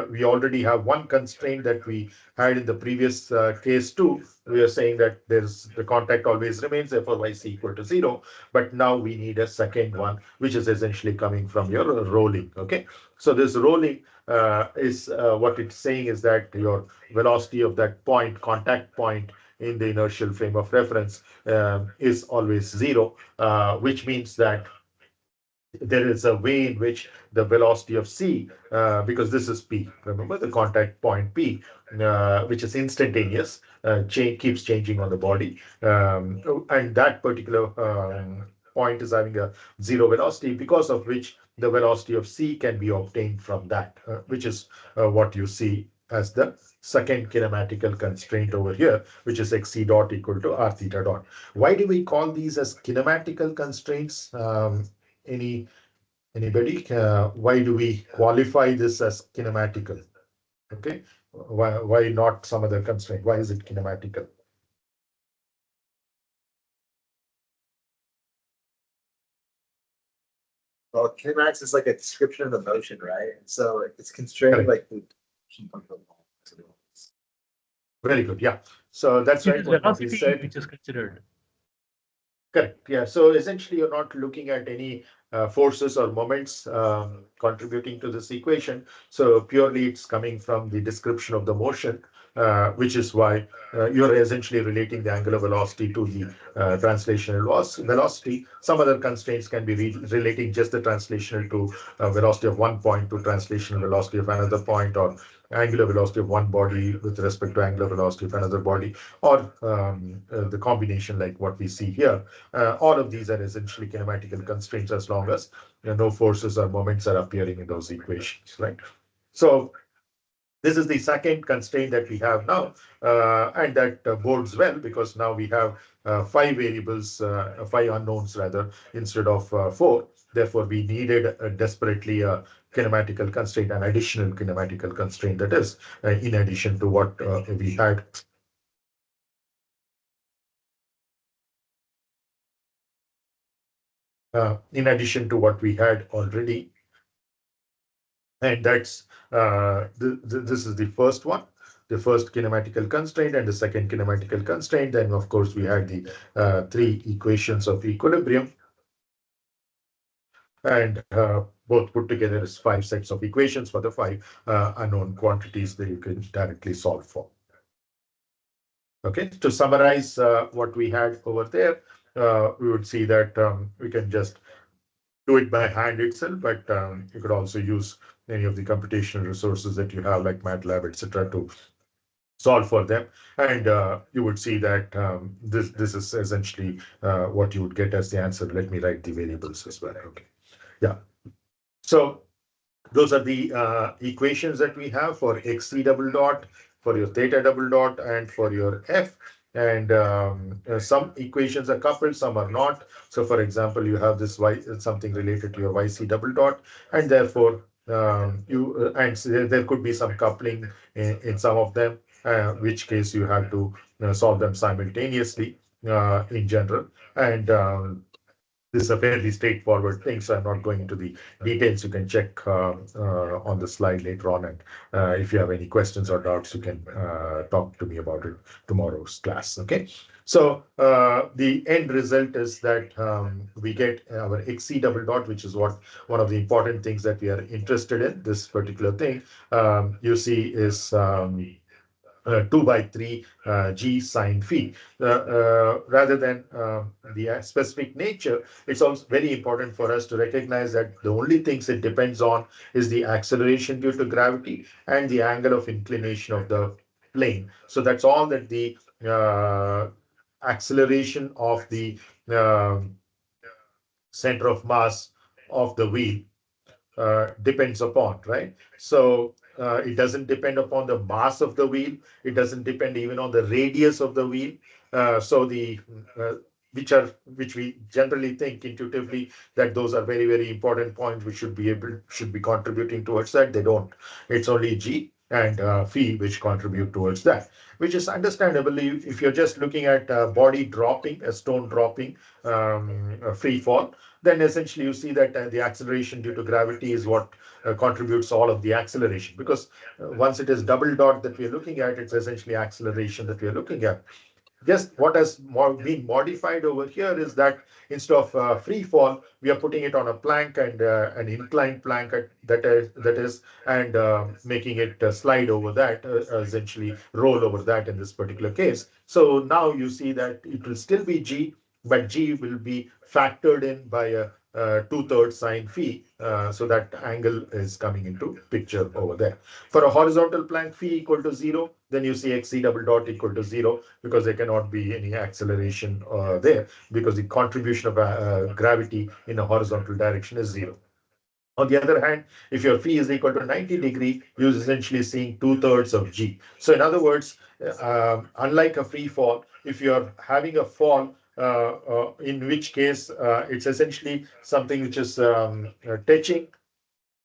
we already have one constraint that we had in the previous case too. We are saying that there's the contact always remains, therefore yc equal to 0. But now we need a second one, which is essentially coming from your rolling. Okay, so this rolling is what it's saying is that your velocity of that point, contact point in the inertial frame of reference is always 0, which means that there is a way in which the velocity of c, because this is p, remember the contact point p, which is instantaneous, keeps changing on the body, and that particular point is having a 0 velocity, because of which the velocity of c can be obtained from that, which is what you see as the second kinematical constraint over here, which is xc dot equal to r theta dot. Why do we call these as kinematical constraints? Anybody? Why do we qualify this as kinematical? Okay, why not some other constraint? Why is it kinematical? Well, kinematics is like a description of the motion, right? And so it's constrained Correct. like the. Very good. Yeah. So that's It right. is What we velocity said. which is considered. Correct. Yeah. So essentially, you're not looking at any forces or moments contributing to this equation. So purely it's coming from the description of the motion, which is why you're essentially relating the angular velocity to the translational velocity. Some other constraints can be relating just the translational to velocity of one point to translational velocity of another point, or angular velocity of one body with respect to angular velocity of another body, or the combination like what we see here. All of these are essentially kinematical constraints as long as no forces or moments are appearing in those equations, right? So this is the second constraint that we have now, and that bodes well because now we have five variables, five unknowns rather, instead of four. Therefore, we needed desperately a kinematical constraint, an additional kinematical constraint that is in addition to what we had. In addition to what we had already, and that's this is the first one, the first kinematical constraint and the second kinematical constraint. Then, of course, we had the three equations of equilibrium, and both put together is 5 sets of equations for the 5 unknown quantities that you can directly solve for. Okay, to summarize what we had over there, we would see that we can just do it by hand itself, but you could also use any of the computational resources that you have, like MATLAB, etc., to solve for them. And you would see that this is essentially what you would get as the answer. Let me write the variables as well. Okay, yeah. So those are the equations that we have for xt double dot, for your theta double dot, and for your f. And some equations are coupled, some are not. So, for example, you have this y, something related to your yc double dot, and therefore there could be some coupling in some of them, which case you have to solve them simultaneously in general. And this is a fairly straightforward thing, so I'm not going into the details. You can check on the slide later on, and if you have any questions or doubts, you can talk to me about it tomorrow's class. Okay, so the end result is that we get our xc double dot, which is what one of the important things that we are interested in. This particular thing you see is 2 by 3 g sine phi. Rather than the specific nature, it's also very important for us to recognize that the only things it depends on is the acceleration due to gravity and the angle of inclination of the plane. So that's all that the acceleration of the center of mass of the wheel depends upon, right? So it doesn't depend upon the mass of the wheel. It doesn't depend even on the radius of the wheel. So the which we generally think intuitively that those are very, very important points which should be contributing towards that. They don't. It's only g and phi which contribute towards that, which is understandably if you're just looking at body dropping, a stone dropping, free fall, then essentially you see that the acceleration due to gravity is what contributes all of the acceleration, because once it is double dot that we are looking at, it's essentially acceleration that we are looking at. Just what has been modified over here is that instead of free fall, we are putting it on a plank and an inclined plank that is, and making it slide over that, essentially roll over that in this particular case. So now you see that it will still be g, but g will be factored in by a 2/3 sine phi, so that angle is coming into picture over there. For a horizontal plank, phi equal to 0, then you see xc double dot equal to 0, because there cannot be any acceleration there, because the contribution of gravity in a horizontal direction is 0. On the other hand, if your phi is equal to 90 degree, you're essentially seeing 2/3 of g. So in other words, unlike a free fall, if you're having a fall, in which case it's essentially something which is touching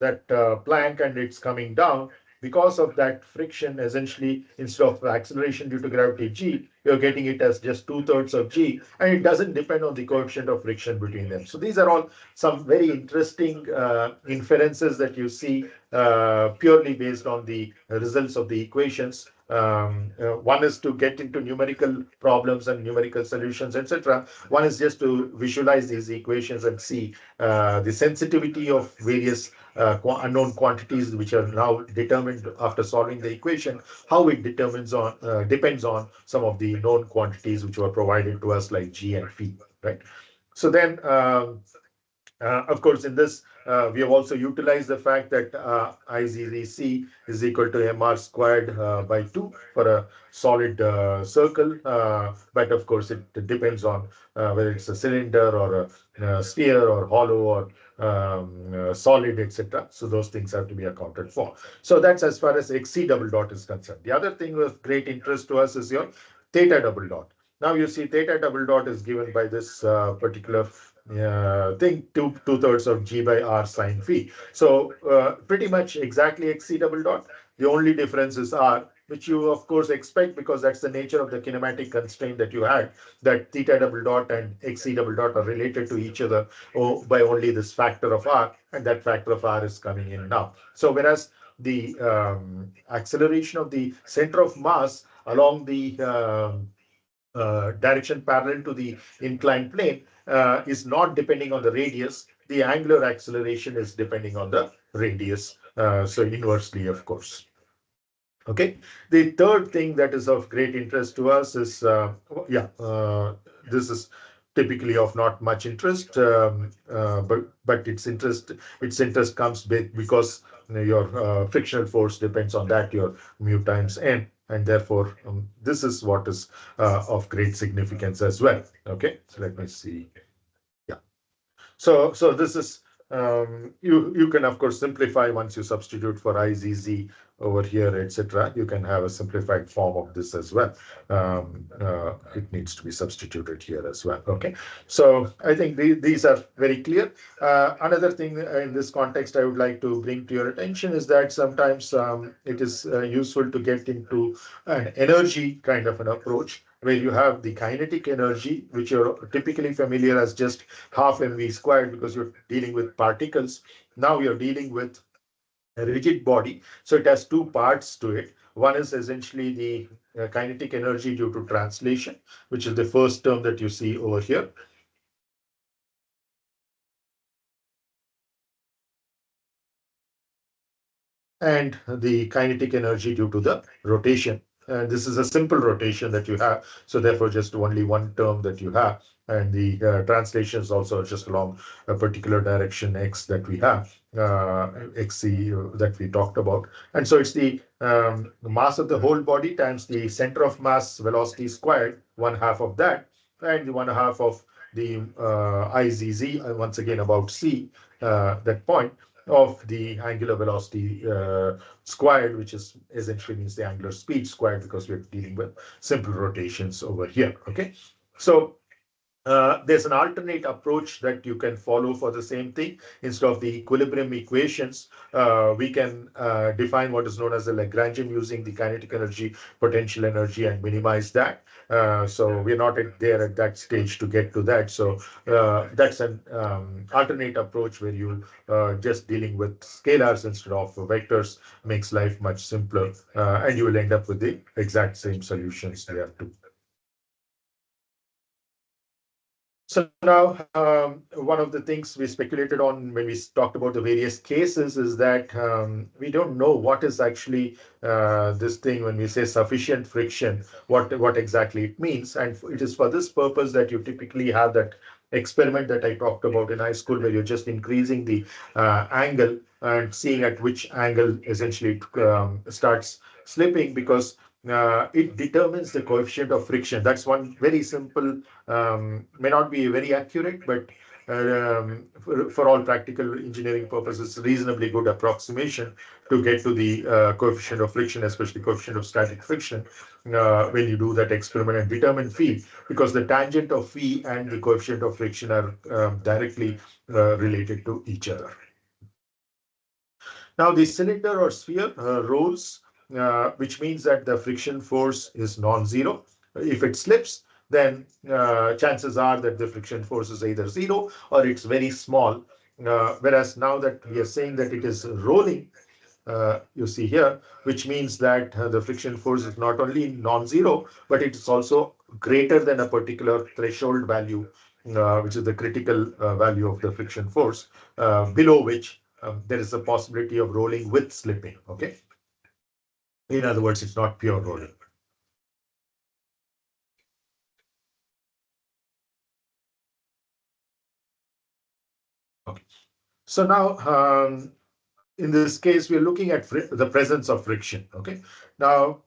that plank and it's coming down. Because of that friction, essentially, instead of acceleration due to gravity g, you're getting it as just 2/3 of g, and it doesn't depend on the coefficient of friction between them. So these are all some very interesting inferences that you see purely based on the results of the equations. One is to get into numerical problems and numerical solutions, etc. One is just to visualize these equations and see the sensitivity of various unknown quantities which are now determined after solving the equation, how it depends on some of the known quantities which were provided to us, like g and phi, right? So then of course, in this, we have also utilized the fact that IZC is equal to mr squared by 2 for a solid circle. But of course, it depends on whether it's a cylinder or a sphere or hollow or solid, etc. So those things have to be accounted for. So that's as far as xc double dot is concerned. The other thing of great interest to us is your theta double dot. Now you see theta double dot is given by this particular thing, two-thirds of G by R sine phi. So pretty much exactly XC double dot. The only difference is R, which you of course expect because that's the nature of the kinematic constraint that you had, that theta double dot and XC double dot are related to each other by only this factor of R, and that factor of R is coming in now. So whereas the acceleration of the center of mass along the direction parallel to the inclined plane is not depending on the radius. The angular acceleration is depending on the radius. So inversely, of course. Okay. The third thing that is of great interest to us is, this is typically of not much interest, but its interest comes because your frictional force depends on that, your mu times n, and therefore this is what is of great significance as well. Okay, so let me see. Yeah. So this is you can of course simplify once you substitute for IZZ over here, etc. You can have a simplified form of this as well. It needs to be substituted here as well. Okay, so I think these are very clear. Another thing in this context I would like to bring to your attention is that sometimes it is useful to get into an energy kind of an approach where you have the kinetic energy, which you're typically familiar as just half mv squared because you're dealing with particles. Now you're dealing with a rigid body. So it has two parts to it. One is essentially the kinetic energy due to translation, which is the first term that you see over here. And the kinetic energy due to the rotation. And this is a simple rotation that you have. So therefore, just only one term that you have. And the translation is also just along a particular direction x that we have, xc that we talked about. And so it's the mass of the whole body times the center of mass velocity squared, one half of that, and one half of the IZZ, once again about c, that point of the angular velocity squared, which is essentially means the angular speed squared because we're dealing with simple rotations over here. Okay, so there's an alternate approach that you can follow for the same thing. Instead of the equilibrium equations, we can define what is known as the Lagrangian using the kinetic energy, potential energy, and minimize that. So we're not there at that stage to get to that. So that's an alternate approach where you just dealing with scalars instead of vectors makes life much simpler, and you will end up with the exact same solutions there too. So now, one of the things we speculated on when we talked about the various cases is that we don't know what is actually this thing when we say sufficient friction, what exactly it means. And it is for this purpose that you typically have that experiment that I talked about in high school, where you're just increasing the angle and seeing at which angle essentially starts slipping, because it determines the coefficient of friction. That's one very simple, may not be very accurate, but for all practical engineering purposes, reasonably good approximation to get to the coefficient of friction, especially coefficient of static friction, when you do that experiment and determine phi, because the tangent of phi and the coefficient of friction are directly related to each other. Now, the cylinder or sphere rolls, which means that the friction force is non-zero. If it slips, then chances are that the friction force is either zero or it's very small. Whereas now that we are saying that it is rolling, you see here, which means that the friction force is not only non-zero, but it is also greater than a particular threshold value, which is the critical value of the friction force, below which there is a possibility of rolling with slipping. Okay. In other words, it's not pure rolling. Okay. So now, in this case, we are looking at the presence of friction. Okay. Now,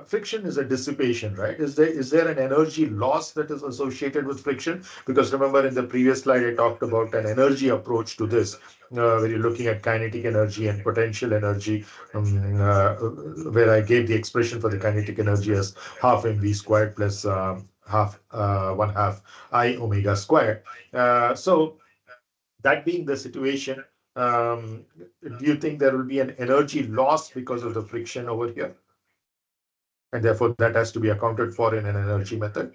friction is a dissipation, right? Is there an energy loss that is associated with friction? Because remember, in the previous slide, I talked about an energy approach to this, where you're looking at kinetic energy and potential energy, where I gave the expression for the kinetic energy as half mv squared plus one half I omega squared. So that being the situation, do you think there will be an energy loss because of the friction over here? And therefore that has to be accounted for in an energy method.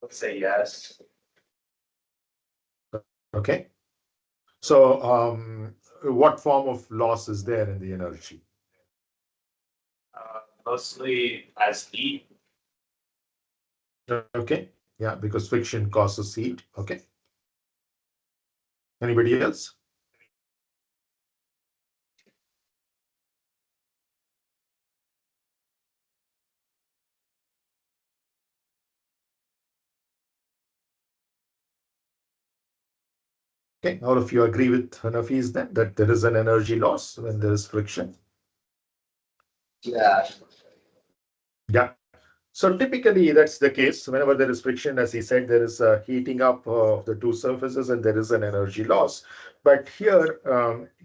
Let's say yes. Okay. So what form of loss is there in the energy? Mostly as heat. Okay. Yeah, because friction causes heat. Okay. Anybody else? Okay, all of you agree with Hanafi's then that there is an energy loss when there is friction? Yeah. Yeah. So typically that's the case. Whenever there is friction, as he said, there is a heating up of the two surfaces and there is an energy loss. But here,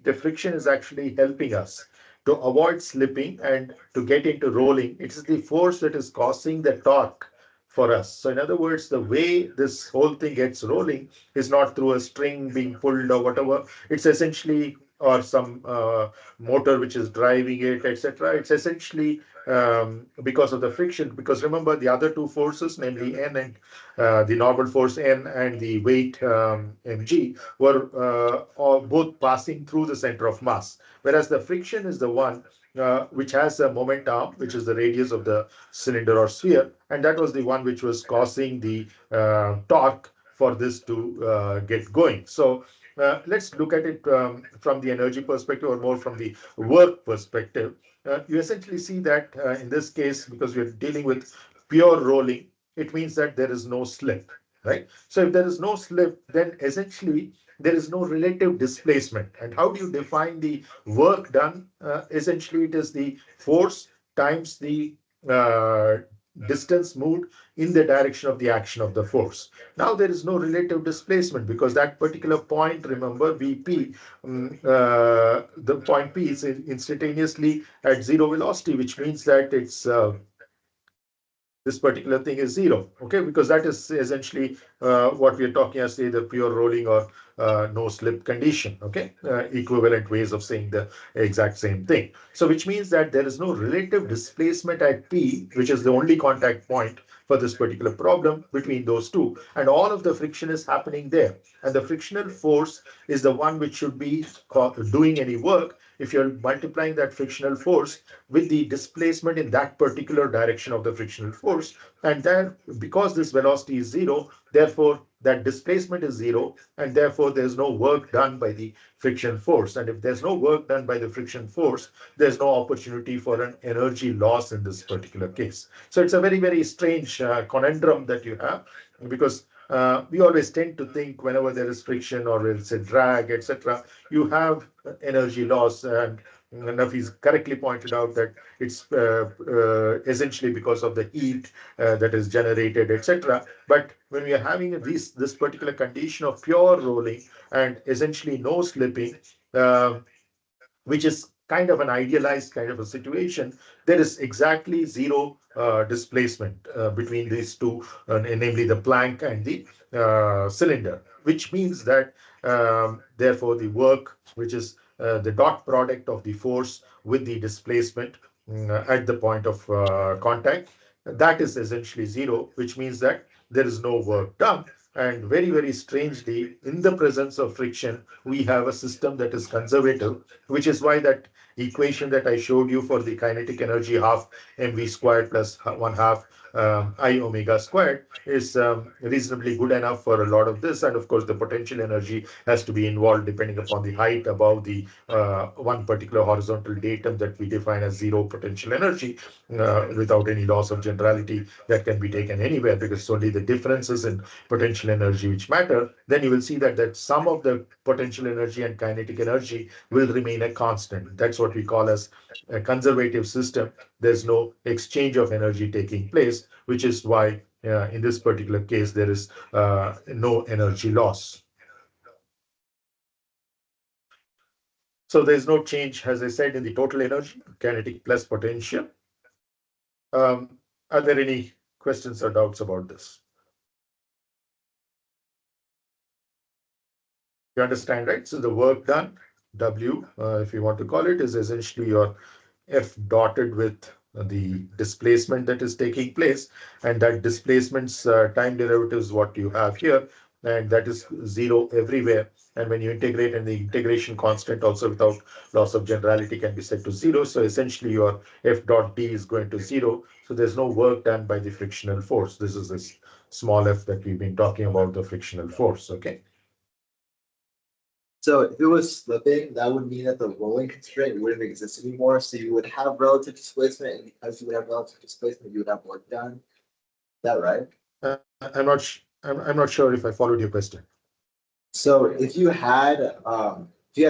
the friction is actually helping us to avoid slipping and to get into rolling. It is the force that is causing the torque for us. So in other words, the way this whole thing gets rolling is not through a string being pulled or whatever. It's essentially, or some motor which is driving it, etc. It's essentially because of the friction. Because remember, the other two forces, namely N and the normal force N and the weight mg, were all both passing through the center of mass. Whereas the friction is the one which has a moment arm, which is the radius of the cylinder or sphere, and that was the one which was causing the torque for this to get going. So let's look at it from the energy perspective, or more from the work perspective. You essentially see that in this case, because we're dealing with pure rolling, it means that there is no slip, right? So if there is no slip, then essentially there is no relative displacement. And how do you define the work done? Essentially, it is the force times the uh, distance moved in the direction of the action of the force. Now there is no relative displacement because that particular point, remember, Vp, the point P is instantaneously at zero velocity, which means that it's this particular thing is zero, okay, because that is essentially what we are talking as, say, the pure rolling or no slip condition, okay, equivalent ways of saying the exact same thing. So which means that there is no relative displacement at P, which is the only contact point for this particular problem between those two, and all of the friction is happening there, and the frictional force is the one which should be doing any work if you're multiplying that frictional force with the displacement in that particular direction of the frictional force. And then because this velocity is zero, therefore that displacement is zero, and therefore there's no work done by the friction force. And if there's no work done by the friction force, there's no opportunity for an energy loss in this particular case. So it's a very, very strange conundrum that you have, because we always tend to think whenever there is friction or it's a drag, etc., you have energy loss. And Nafi's correctly pointed out that it's essentially because of the heat that is generated, etc. But when we are having this particular condition of pure rolling and essentially no slipping, which is kind of an idealized kind of a situation, there is exactly zero displacement between these two, namely the plank and the cylinder, which means that therefore the work, which is the dot product of the force with the displacement at the point of contact, that is essentially zero, which means that there is no work done. And very, very strangely, in the presence of friction, we have a system that is conservative, which is why that equation that I showed you for the kinetic energy half mv squared plus one half I omega squared is reasonably good enough for a lot of this. And of course, the potential energy has to be involved depending upon the height above the one particular horizontal datum that we define as zero potential energy, without any loss of generality that can be taken anywhere, because it's only the differences in potential energy which matter. Then you will see that sum of the potential energy and kinetic energy will remain a constant. That's what we call as a conservative system. There's no exchange of energy taking place, which is why in this particular case there is no energy loss. So there's no change, as I said, in the total energy, kinetic plus potential. Are there any questions or doubts about this? You understand, right? So the work done, W, if you want to call it, is essentially your F dotted with the displacement that is taking place, and that displacement's time derivative is what you have here, and that is zero everywhere. And when you integrate, and the integration constant also without loss of generality can be set to zero. So essentially your F dot D is going to zero. So there's no work done by the frictional force. This is this small f that we've been talking about, the frictional force. Okay. So if it was slipping, that would mean that the rolling constraint wouldn't exist anymore. So you would have relative displacement, and because you would have relative displacement, you would have work done. Is that right? I'm not sure if I followed your question. So if you had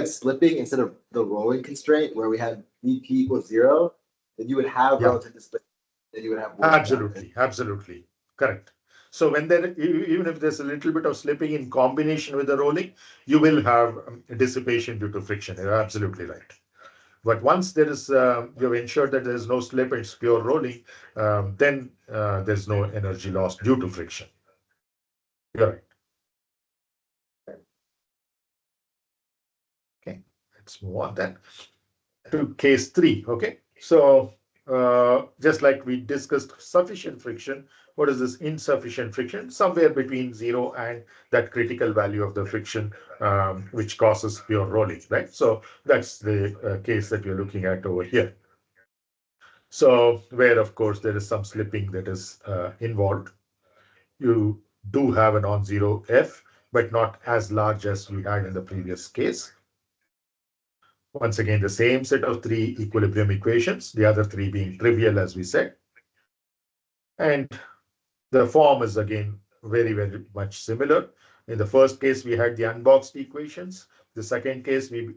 slipping instead of the rolling constraint where we had VP equals zero, then you would have Yeah. relative displacement, then you would have work done. Absolutely, correct. So when even if there's a little bit of slipping in combination with the rolling, you will have dissipation due to friction. You're absolutely right. But once there is, you've ensured that there is no slip, it's pure rolling, then there's no energy loss due to friction. You're right. Okay, let's move on then to case 3. Okay, so just like we discussed sufficient friction, what is this insufficient friction? Somewhere between 0 and that critical value of the friction, which causes pure rolling, right? So that's the case that you're looking at over here. So where, of course, there is some slipping that is involved. You do have a non-zero F, but not as large as we had in the previous case. Once again, the same set of 3 equilibrium equations, the other 3 being trivial, as we said. And the form is again very, very much similar. In the first case, we had the unboxed equations. The second case, we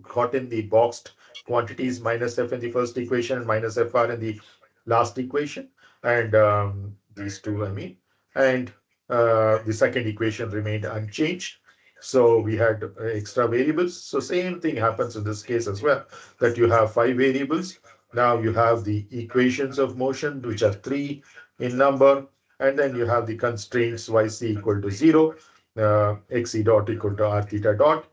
got in the boxed quantities minus f in the first equation and minus fr in the last equation. And these two, I mean. And the second equation remained unchanged. So we had extra variables. So same thing happens in this case as well, that you have 5 variables. Now you have the equations of motion, which are 3 in number, and then you have the constraints yc equal to 0, xe dot equal to r theta dot.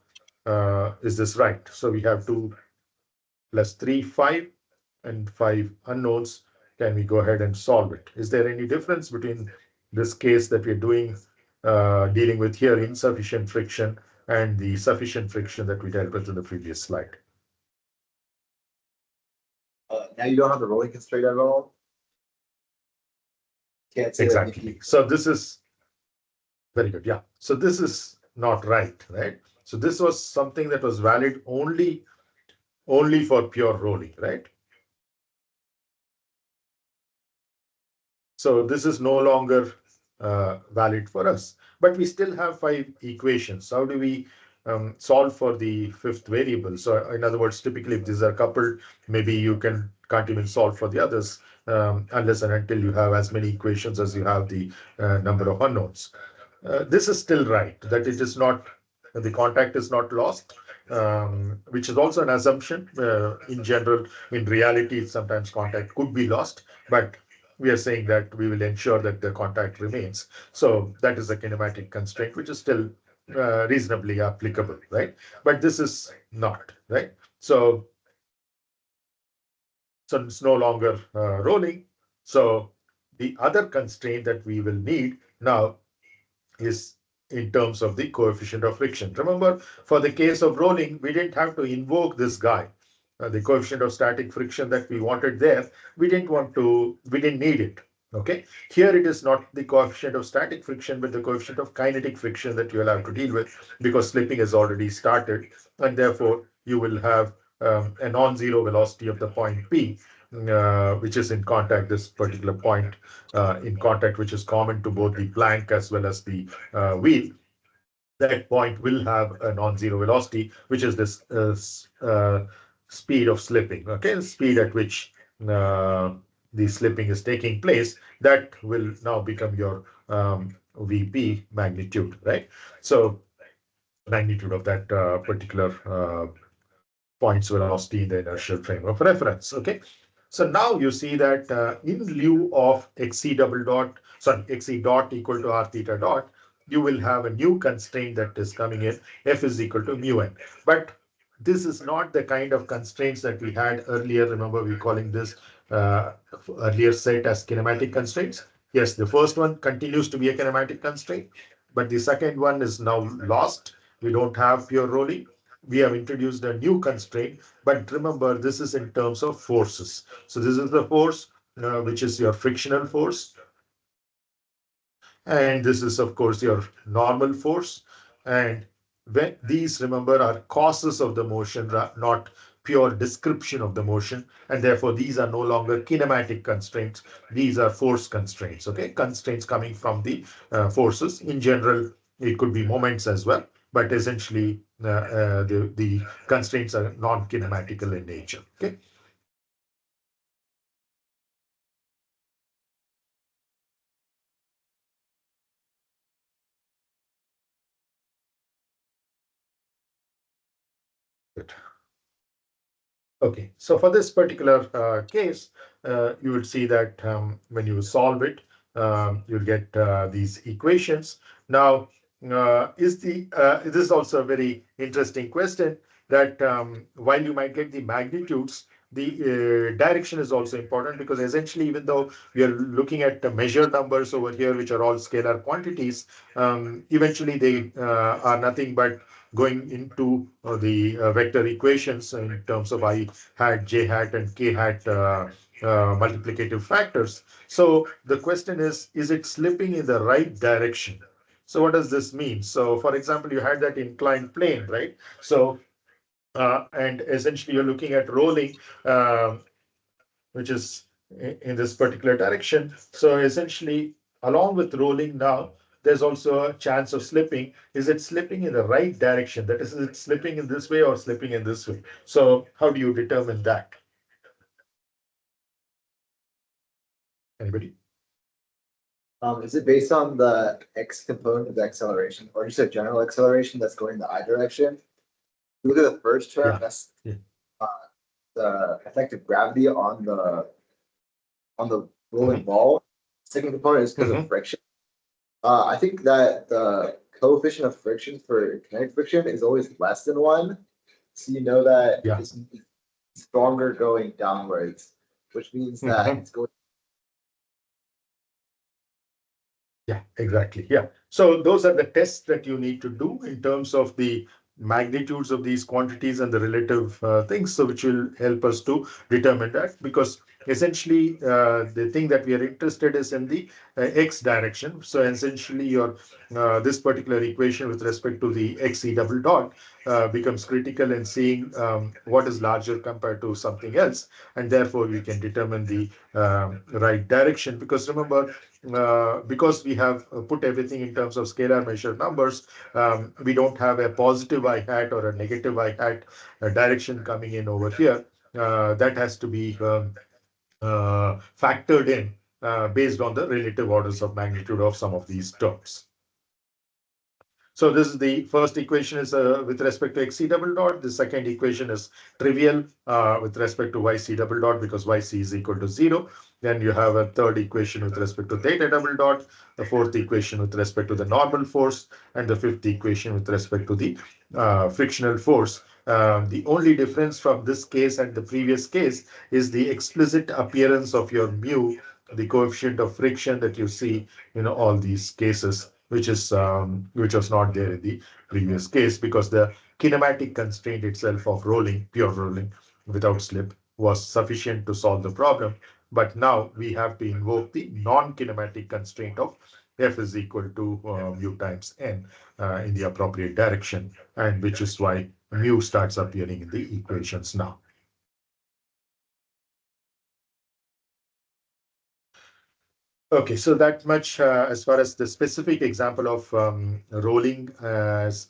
Is this right? So we have 2 plus 3, 5, and 5 unknowns. Can we go ahead and solve it? Is there any difference between this case that we're doing, dealing with here, insufficient friction, and the sufficient friction that we dealt with in the previous slide? Now you don't have the rolling constraint at all. Can't say that Exactly. So this is very good. Yeah. So this is not right, right? So this was something that was valid only for pure rolling, right? So this is no longer valid for us, but we still have 5 equations. How do we solve for the 5th variable? So in other words, typically if these are coupled, maybe you can't even solve for the others unless and until you have as many equations as you have the number of unknowns. This is still right, that it is not, the contact is not lost, which is also an assumption. In general, in reality, sometimes contact could be lost, but we are saying that we will ensure that the contact remains. So that is a kinematic constraint, which is still reasonably applicable, right? But this is not, right? So it's no longer rolling. So the other constraint that we will need now is in terms of the coefficient of friction. Remember, for the case of rolling, we didn't have to invoke this guy. The coefficient of static friction that we wanted there, we didn't need it. Okay, here it is not the coefficient of static friction, but the coefficient of kinetic friction that you will have to deal with, because slipping has already started, and therefore you will have a non-zero velocity of the point P, which is in contact, this particular point in contact, which is common to both the plank as well as the wheel. That point will have a non-zero velocity, which is this speed of slipping, okay, the speed at which the slipping is taking place. That will now become your VP magnitude, right? So magnitude of that particular point's velocity in the inertial frame of reference, okay? So now you see that in lieu of xe double dot, sorry, xe dot equal to r theta dot, you will have a new constraint that is coming in, f is equal to mu n. But this is not the kind of constraints that we had earlier. Remember, we're calling this earlier set as kinematic constraints. Yes, the first one continues to be a kinematic constraint, but the second one is now lost. We don't have pure rolling. We have introduced a new constraint, but remember, this is in terms of forces. So this is the force, which is your frictional force. And this is, of course, your normal force. And when these, remember, are causes of the motion, not pure description of the motion. And therefore, these are no longer kinematic constraints. These are force constraints, okay? Constraints coming from the forces. In general, it could be moments as well. But essentially, the constraints are non-kinematical in nature, okay? Good. Okay, so for this particular case, you will see that when you solve it, you'll get these equations. Now, this is also a very interesting question that while you might get the magnitudes, the direction is also important, because essentially, even though we are looking at the measured numbers over here, which are all scalar quantities, eventually they are nothing but going into the vector equations in terms of I hat, j hat, and k hat multiplicative factors. So the question is it slipping in the right direction? So what does this mean? So for example, you had that inclined plane, right? So and essentially you're looking at rolling, which is in this particular direction. So essentially, along with rolling now, there's also a chance of slipping. Is it slipping in the right direction? That is it slipping in this way or slipping in this way? So how do you determine that? Anybody? Is it based on the x component of the acceleration, or just a general acceleration that's going the I direction? Look at the first term, Yeah. that's Yeah. the effective gravity on the rolling Mhm. ball. Second component is because Mhm. of friction. I think that the coefficient of friction for kinetic friction is always less than 1. So you know that Yeah. it's stronger going downwards, which means that Mhm. it's going. Yeah, exactly. Yeah. So those are the tests that you need to do in terms of the magnitudes of these quantities and the relative things, so which will help us to determine that, because essentially the thing that we are interested is in the x direction. So essentially your this particular equation with respect to the xe double dot becomes critical in seeing what is larger compared to something else, and therefore we can determine the right direction. Because remember, because we have put everything in terms of scalar measured numbers, we don't have a positive I hat or a negative I hat direction coming in over here. That has to be factored in based on the relative orders of magnitude of some of these terms. So this is the first equation is with respect to xc double dot. The second equation is trivial with respect to yc double dot, because yc is equal to 0. Then you have a third equation with respect to theta double dot, the fourth equation with respect to the normal force, and the fifth equation with respect to the frictional force. The only difference from this case and the previous case is the explicit appearance of your mu, the coefficient of friction that you see in all these cases, which was not there in the previous case, because the kinematic constraint itself of rolling, pure rolling without slip, was sufficient to solve the problem. But now we have to invoke the non-kinematic constraint of f is equal to mu times n in the appropriate direction, and which is why mu starts appearing in the equations now. Okay, so that much as far as the specific example of rolling,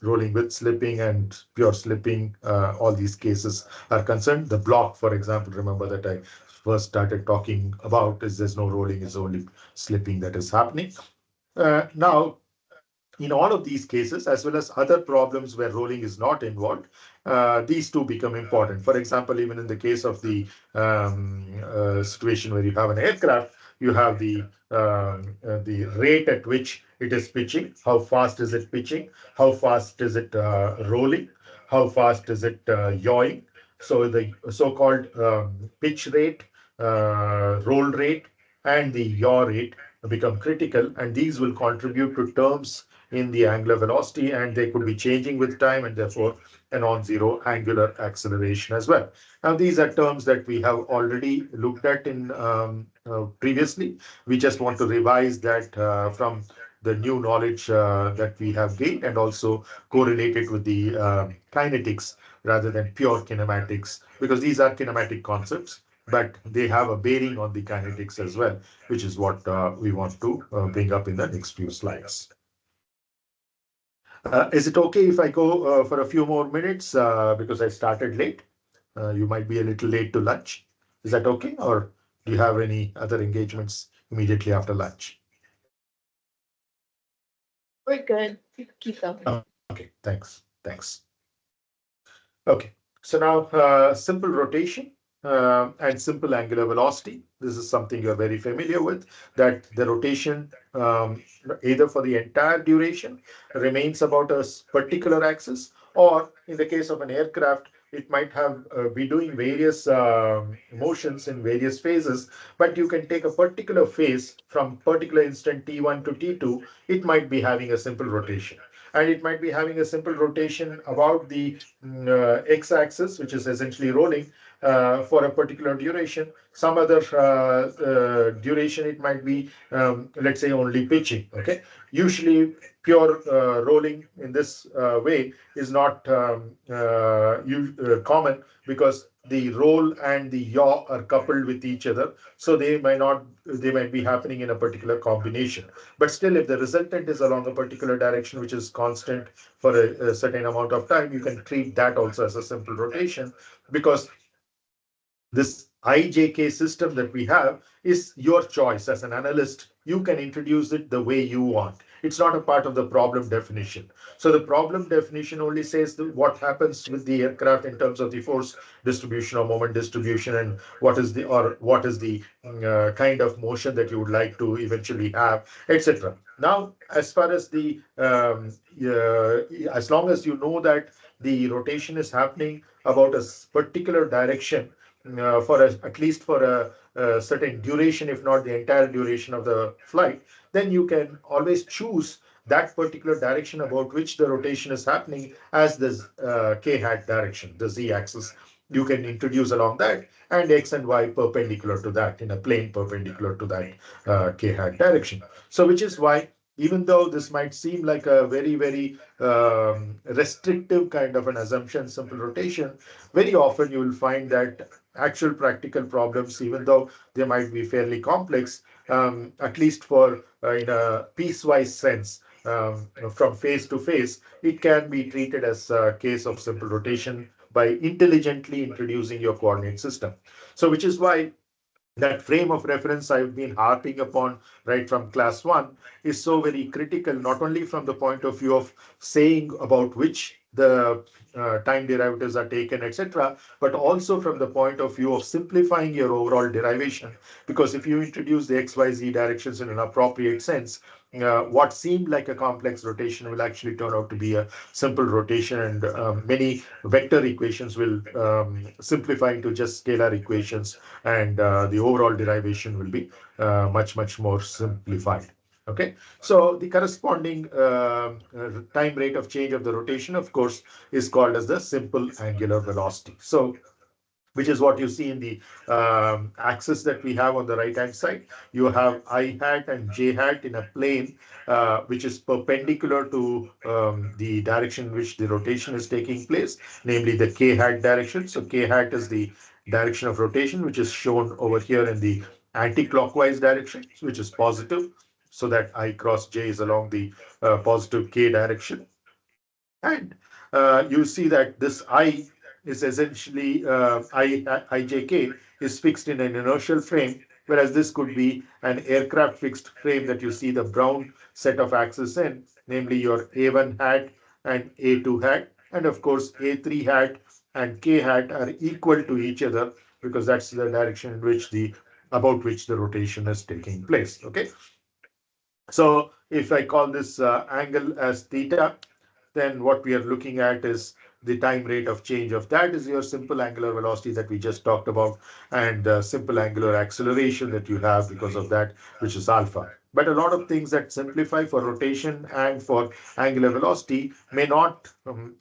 rolling with slipping and pure slipping, all these cases are concerned. The block, for example, remember that I first started talking about is there's no rolling, it's only slipping that is happening. Now, in all of these cases, as well as other problems where rolling is not involved, these two become important. For example, even in the case of the situation where you have an aircraft, you have the rate at which it is pitching, how fast is it pitching, how fast is it rolling, how fast is it yawing. So the so-called pitch rate, roll rate, and the yaw rate become critical, and these will contribute to terms in the angular velocity, and they could be changing with time, and therefore a non-zero angular acceleration as well. Now, these are terms that we have already looked at in previously. We just want to revise that from the new knowledge that we have gained, and also correlate it with the kinetics rather than pure kinematics, because these are kinematic concepts, but they have a bearing on the kinetics as well, which is what we want to bring up in the next few slides. Is it okay if I go for a few more minutes because I started late? You might be a little late to lunch. Is that okay? Or do you have any other engagements immediately after lunch? We're good. You can keep going. Okay, thanks. Thanks. Okay, so now simple rotation and simple angular velocity. This is something you're very familiar with, that the rotation, either for the entire duration, remains about a particular axis, or in the case of an aircraft, it might have be doing various motions in various phases, but you can take a particular phase from particular instant t1 to t2, it might be having a simple rotation. And it might be having a simple rotation about the x-axis, which is essentially rolling for a particular duration. Some other duration, it might be, let's say, only pitching. Okay, usually pure rolling in this way is not common, because the roll and the yaw are coupled with each other, so they might be happening in a particular combination. But still, if the resultant is along a particular direction which is constant for a certain amount of time, you can treat that also as a simple rotation, because this IJK system that we have is your choice as an analyst. You can introduce it the way you want. It's not a part of the problem definition. So the problem definition only says what happens with the aircraft in terms of the force distribution or moment distribution, and what is the kind of motion that you would like to eventually have, etc. Now, as far as as long as you know that the rotation is happening about a particular direction, at least for a certain duration, if not the entire duration of the flight, then you can always choose that particular direction about which the rotation is happening as the k hat direction, the z-axis. You can introduce along that, and x and y perpendicular to that, in a plane perpendicular to that k hat direction. So which is why, even though this might seem like a very, very restrictive kind of an assumption, simple rotation, very often you will find that actual practical problems, even though they might be fairly complex, at least for in a piecewise sense, from phase to phase, it can be treated as a case of simple rotation by intelligently introducing your coordinate system. So which is why that frame of reference I've been harping upon right from class one is so very critical, not only from the point of view of saying about which the time derivatives are taken, etc., but also from the point of view of simplifying your overall derivation. Because if you introduce the XYZ directions in an appropriate sense, what seemed like a complex rotation will actually turn out to be a simple rotation, and many vector equations will simplify into just scalar equations, and the overall derivation will be much, much more simplified. Okay, so the corresponding time rate of change of the rotation, of course, is called as the simple angular velocity. So which is what you see in the axis that we have on the right hand side. You have I hat and j hat in a plane which is perpendicular to the direction in which the rotation is taking place, namely the k hat direction. So k hat is the direction of rotation, which is shown over here in the anti-clockwise direction, which is positive, so that I cross j is along the positive k direction. And you see that this is essentially ijk is fixed in an inertial frame, whereas this could be an aircraft fixed frame that you see the brown set of axes in, namely your A1 hat and A2 hat, and of course A3 hat and K hat are equal to each other because that's the direction in which about which the rotation is taking place. Okay. So if I call this angle as theta, then what we are looking at is the time rate of change of that is your simple angular velocity that we just talked about, and simple angular acceleration that you have because of that, which is alpha. But a lot of things that simplify for rotation and for angular velocity may not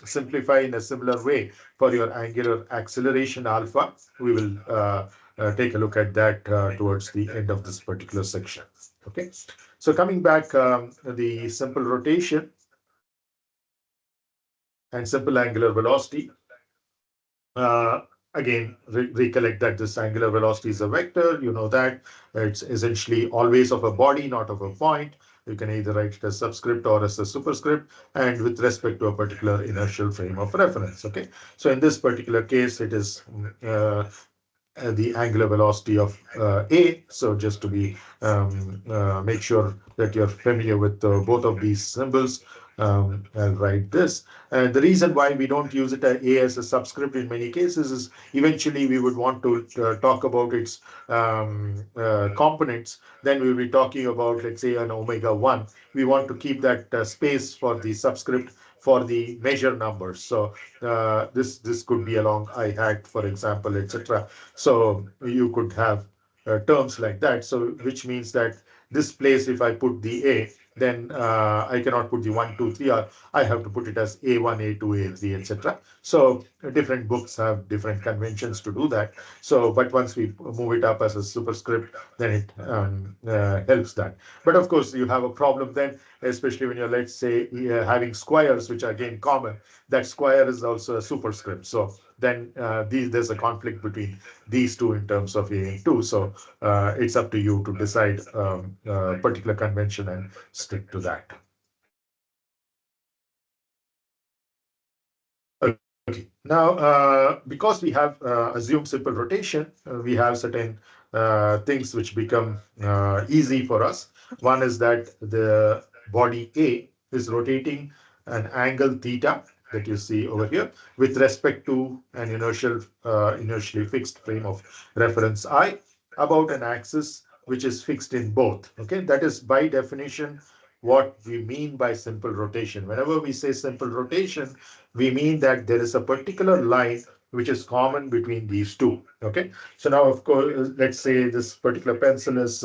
simplify in a similar way for your angular acceleration alpha. We will take a look at that towards the end of this particular section. Okay. So coming back, the simple rotation and simple angular velocity. Again, recollect that this angular velocity is a vector. You know that it's essentially always of a body, not of a point. You can either write it as subscript or as a superscript, and with respect to a particular inertial frame of reference. Okay, so in this particular case, it is the angular velocity of A. So just to be make sure that you're familiar with both of these symbols, I'll write this. And the reason why we don't use it A as a subscript in many cases is eventually we would want to talk about its components. Then we'll be talking about, let's say, an omega 1. We want to keep that space for the subscript for the measure numbers. So this could be along I hat, for example, etc. So you could have terms like that. So which means that this place, if I put the A, then I cannot put the 1, 2, 3, or I have to put it as A1, A2, A3, etc. So different books have different conventions to do that. So, but once we move it up as a superscript, then it helps that. But of course, you have a problem then, especially when you're, let's say, having squares, which are again common. That square is also a superscript. So then there's a conflict between these two in terms of A and 2. So it's up to you to decide a particular convention and stick to that. Okay. Now, because we have assumed simple rotation, we have certain things which become easy for us. One is that the body A is rotating an angle theta that you see over here with respect to an inertially fixed frame of reference I about an axis which is fixed in both. Okay, that is by definition what we mean by simple rotation. Whenever we say simple rotation, we mean that there is a particular line which is common between these two. Okay, so now of course, let's say this particular pencil is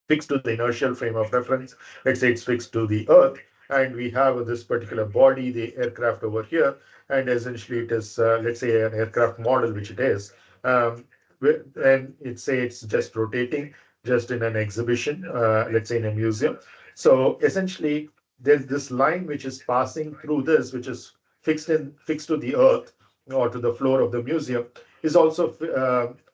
fixed to the inertial frame of reference. Let's say it's fixed to the earth, and we have this particular body, the aircraft over here, and essentially it is, let's say, an aircraft model, which it is. Um, and it's just rotating, just in an exhibition, let's say in a museum. So essentially, there's this line which is passing through this, which is fixed to the earth or to the floor of the museum, is also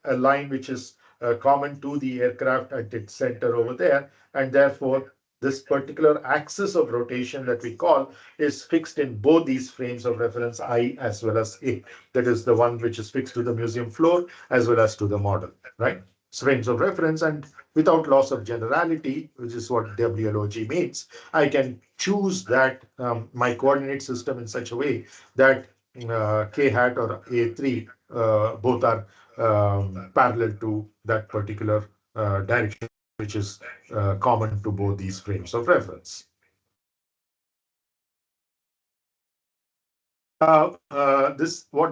a line which is common to the aircraft at its center over there, and therefore this particular axis of rotation that we call is fixed in both these frames of reference I as well as A. That is the one which is fixed to the museum floor as well as to the model, right? Frames of reference, and without loss of generality, which is what WLOG means, I can choose that my coordinate system in such a way that K hat or A3 both are parallel to that particular direction, which is common to both these frames of reference. What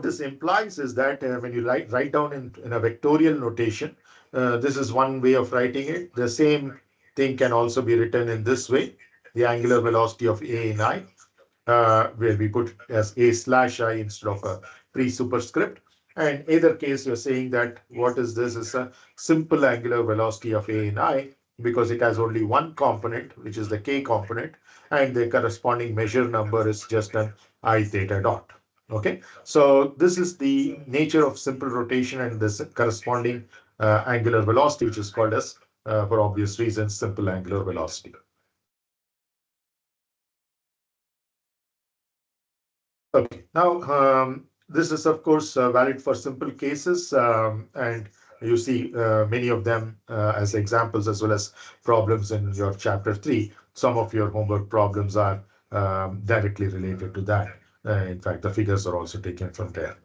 this implies is that when you write down in a vectorial notation, this is one way of writing it. The same thing can also be written in this way: the angular velocity of A in I, where we put as A slash I instead of a pre-superscript. And either case, you're saying that what is this is a simple angular velocity of A in I, because it has only one component, which is the K component, and the corresponding measure number is just an I theta dot. Okay, so this is the nature of simple rotation and this corresponding angular velocity, which is called as, for obvious reasons, simple angular velocity. Okay, now this is of course valid for simple cases, and You see many of them as examples as well as problems in your chapter 3. Some of your homework problems are directly related to that. In fact, the figures are also taken from there.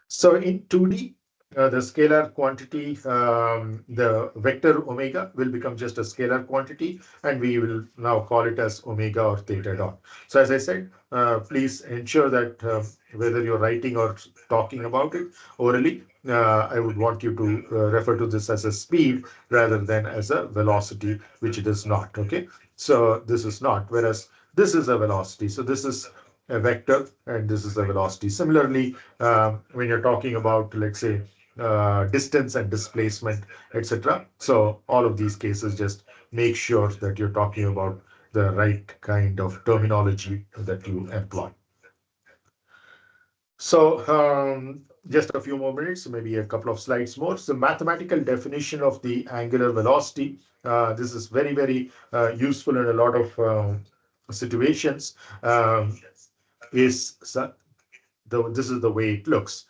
So in 2D, the scalar quantity, the vector omega will become just a scalar quantity, and we will now call it as omega or theta dot. So as I said, please ensure that whether you're writing or talking about it orally, I would want you to refer to this as a speed rather than as a velocity, which it is not. Okay, so this is not, whereas this is a velocity. So this is a vector and this is a velocity. Similarly, when you're talking about, let's say, distance and displacement, etc. So all of these cases, just make sure that you're talking about the right kind of terminology that you employ. So just a few more minutes, maybe a couple of slides more. So mathematical definition of the angular velocity. This is very, very useful in a lot of situations. Is this is the way it looks.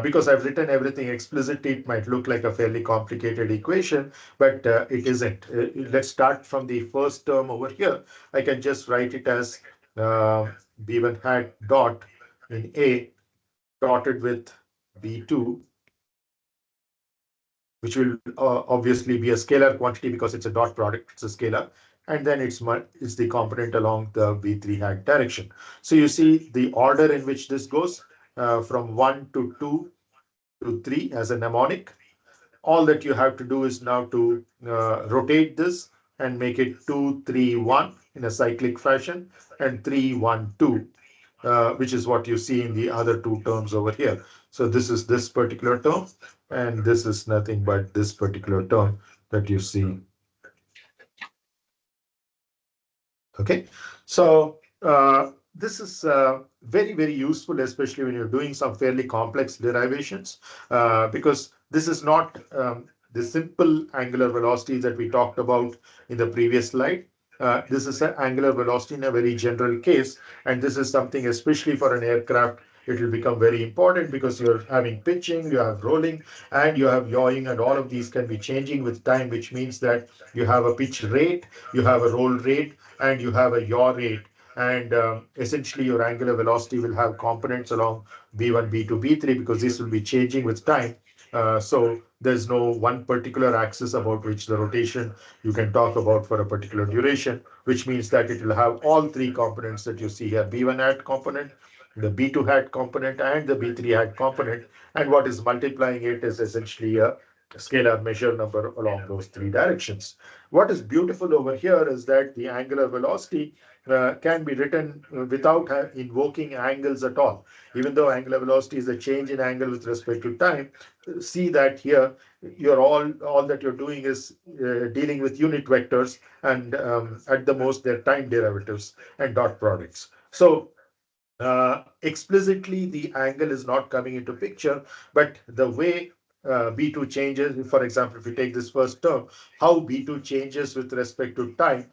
Because I've written everything explicitly, it might look like a fairly complicated equation, but it isn't. Let's start from the first term over here. I can just write it as b1 hat dot in A dotted with b2, which will obviously be a scalar quantity because it's a dot product, it's a scalar, and then it's the component along the b3 hat direction. So you see the order in which this goes from 1 to 2 to 3 as a mnemonic. All that you have to do is now to rotate this and make it 2, 3, 1 in a cyclic fashion and 3, 1, 2. Which is what you see in the other two terms over here. So this is this particular term, and this is nothing but this particular term that you see. Okay, so this is very, very useful, especially when you're doing some fairly complex derivations, because this is not the simple angular velocity that we talked about in the previous slide. This is an angular velocity in a very general case, and this is something especially for an aircraft. It will become very important because you're having pitching, you have rolling, and you have yawing, and all of these can be changing with time, which means that you have a pitch rate, you have a roll rate, and you have a yaw rate. And essentially, your angular velocity will have components along B1, B2, B3 because this will be changing with time. So there's no one particular axis about which the rotation you can talk about for a particular duration, which means that it will have all three components that you see here, B1 hat component, the B2 hat component, and the B3 hat component. And what is multiplying it is essentially a scalar measure number along those three directions. What is beautiful over here is that the angular velocity can be written without invoking angles at all. Even though angular velocity is a change in angle with respect to time, see that here you're all that you're doing is dealing with unit vectors, and at the most they're time derivatives and dot products. So explicitly the angle is not coming into picture, but the way B2 changes, for example, if you take this first term, how B2 changes with respect to time,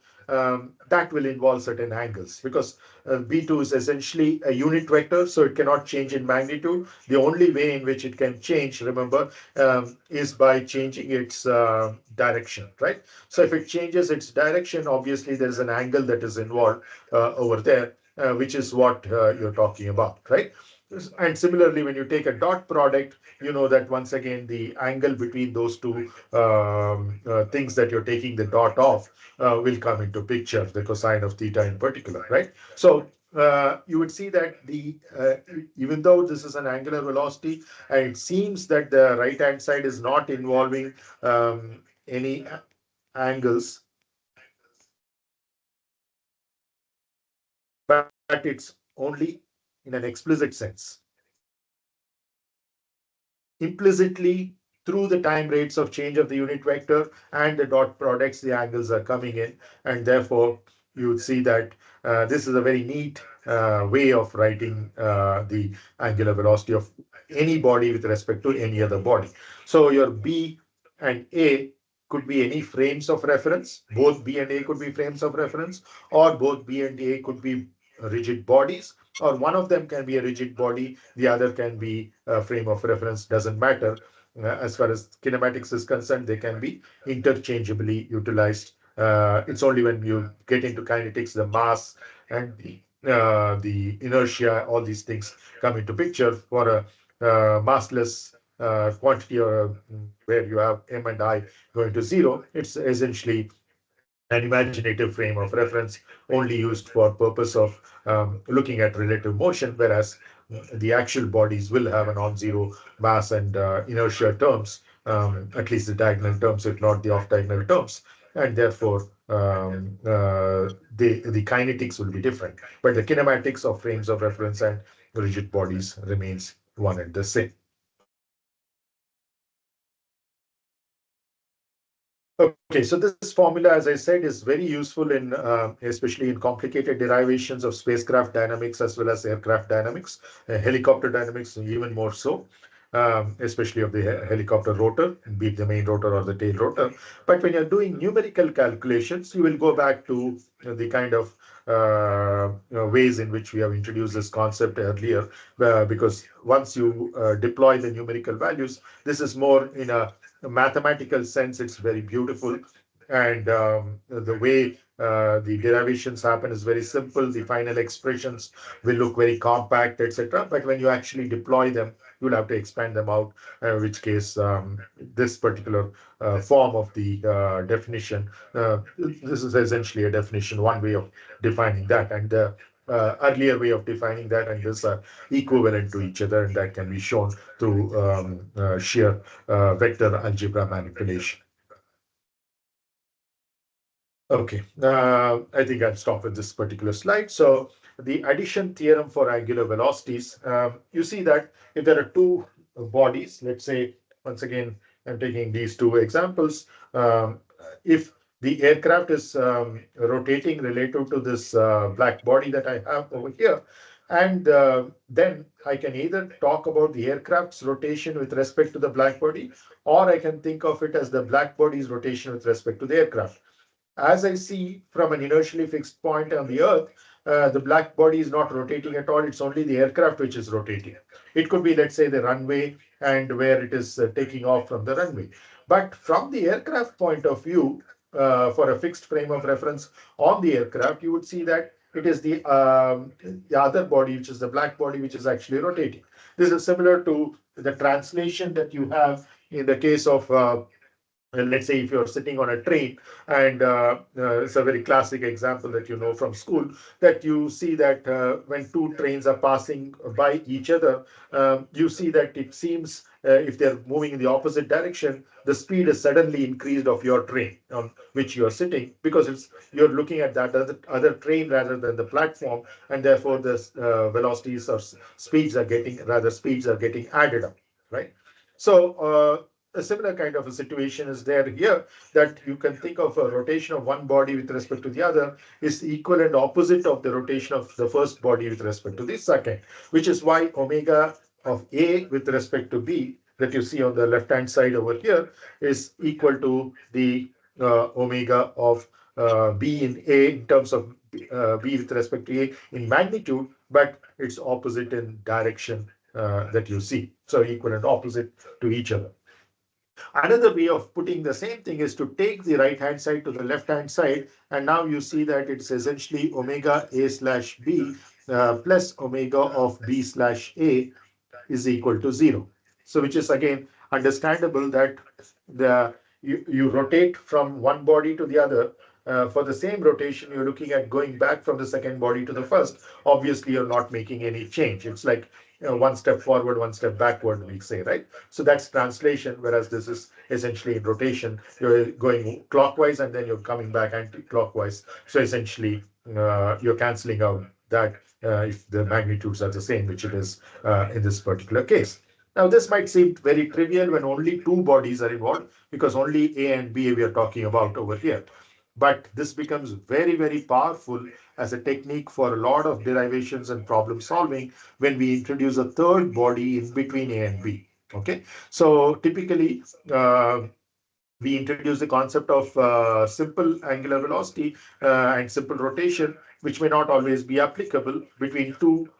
that will involve certain angles because B2 is essentially a unit vector, so it cannot change in magnitude. The only way in which it can change, remember, is by changing its direction, right? So if it changes its direction, obviously there's an angle that is involved over there. Which is what you're talking about, right? And similarly, when you take a dot product, you know that once again, the angle between those two things that you're taking the dot off will come into picture, the cosine of theta in particular, right? So you would see that the even though this is an angular velocity, it seems that the right-hand side is not involving any angles, but it's only in an explicit sense. Implicitly, through the time rates of change of the unit vector and the dot products, the angles are coming in, and therefore you would see that this is a very neat way of writing the angular velocity of any body with respect to any other body. So your B and A could be any frames of reference. Both B and A could be frames of reference, or both B and A could be rigid bodies, or one of them can be a rigid body, the other can be a frame of reference, doesn't matter. as far as kinematics is concerned, they can be interchangeably utilized. It's only when you get into kinetics, the mass and the inertia, all these things come into picture. For a massless quantity, or where you have m and I going to zero, it's essentially an imaginative frame of reference only used for purpose of looking at relative motion, whereas the actual bodies will have a non-zero mass and inertia terms, at least the diagonal terms, if not the off-diagonal terms, and therefore the kinetics will be different. But the kinematics of frames of reference and rigid bodies remains one and the same. Okay, so this formula, as I said, is very useful in especially in complicated derivations of spacecraft dynamics as well as aircraft dynamics, helicopter dynamics even more so, especially of the helicopter rotor, be it the main rotor or the tail rotor. But when you're doing numerical calculations, you will go back to the kind of ways in which we have introduced this concept earlier, because once you deploy the numerical values, this is more in a mathematical sense, it's very beautiful. And the way the derivations happen is very simple. The final expressions will look very compact, etc. But when you actually deploy them, you'll have to expand them out, in which case this particular form of the definition, this is essentially a definition, one way of defining that. And the earlier way of defining that and this are equivalent to each other, and that can be shown through sheer vector algebra manipulation. Okay, I think I'll stop with this particular slide. So the addition theorem for angular velocities, you see that if there are two bodies, let's say, once again, I'm taking these two examples. If the aircraft is rotating relative to this black body that I have over here, and then I can either talk about the aircraft's rotation with respect to the black body, or I can think of it as the black body's rotation with respect to the aircraft. As I see from an inertially fixed point on the Earth, the black body is not rotating at all. It's only the aircraft which is rotating. It could be, let's say, the runway and where it is taking off from the runway. But from the aircraft point of view, for a fixed frame of reference on the aircraft, you would see that it is the other body, which is the black body, which is actually rotating. This is similar to the translation that you have in the case of let's say if you're sitting on a train, and it's a very classic example that you know from school, that you see that when two trains are passing by each other, you see that it seems if they're moving in the opposite direction, the speed is suddenly increased of your train on which you're sitting, because you're looking at that other train rather than the platform, and therefore the velocities or speeds are getting added up, right? So a similar kind of a situation is there here, that you can think of a rotation of one body with respect to the other is equal and opposite of the rotation of the first body with respect to the second, which is why omega of A with respect to B that you see on the left hand side over here is equal to the omega of B in A in terms of B with respect to A in magnitude, but it's opposite in direction that you see. So equal and opposite to each other. Another way of putting the same thing is to take the right hand side to the left hand side, and now you see that it's essentially omega A slash B plus omega of B slash A is equal to 0. So which is again understandable that you rotate from one body to the other. For the same rotation, you're looking at going back from the second body to the first. Obviously, you're not making any change. It's like one step forward, one step backward, we say, right? So that's translation, whereas this is essentially in rotation. You're going clockwise and then you're coming back anti-clockwise. So essentially, you're canceling out that if the magnitudes are the same, which it is in this particular case. Now, this might seem very trivial when only two bodies are involved, because only A and B we are talking about over here. But this becomes very, very powerful as a technique for a lot of derivations and problem solving when we introduce a third body in between A and B. Okay, so typically we introduce the concept of simple angular velocity and simple rotation, which may not always be applicable between two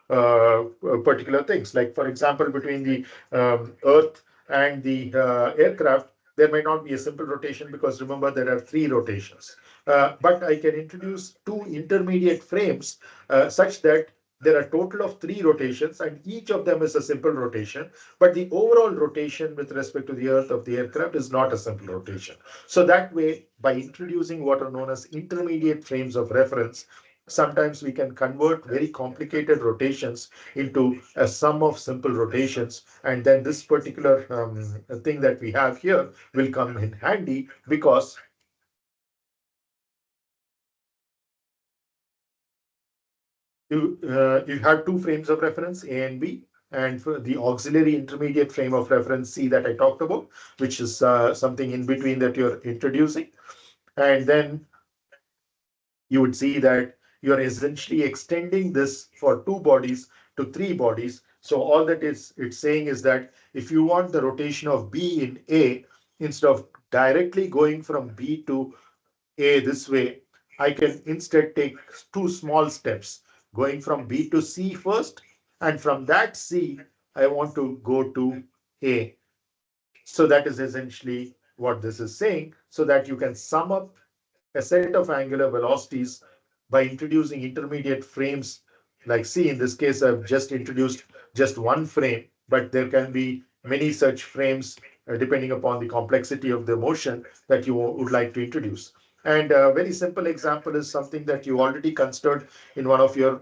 particular things. Like, for example, between the Earth and the aircraft, there might not be a simple rotation because remember there are 3 rotations. But I can introduce 2 intermediate frames such that there are total of 3 rotations and each of them is a simple rotation, but the overall rotation with respect to the Earth of the aircraft is not a simple rotation. So that way, by introducing what are known as intermediate frames of reference, sometimes we can convert very complicated rotations into a sum of simple rotations. And then this particular thing that we have here will come in handy because you have 2 frames of reference, A and B, and for the auxiliary intermediate frame of reference C that I talked about, which is something in between that you're introducing. And then you would see that you're essentially extending this for 2 bodies to 3 bodies. So all that it's saying is that if you want the rotation of B in A, instead of directly going from B to A this way, I can instead take 2 small steps, going from B to C first, and from that C, I want to go to A. So that is essentially what this is saying, so that you can sum up a set of angular velocities by introducing intermediate frames. Like C, in this case, I've just introduced just 1 frame, but there can be many such frames depending upon the complexity of the motion that you would like to introduce. And a very simple example is something that you already considered in one of your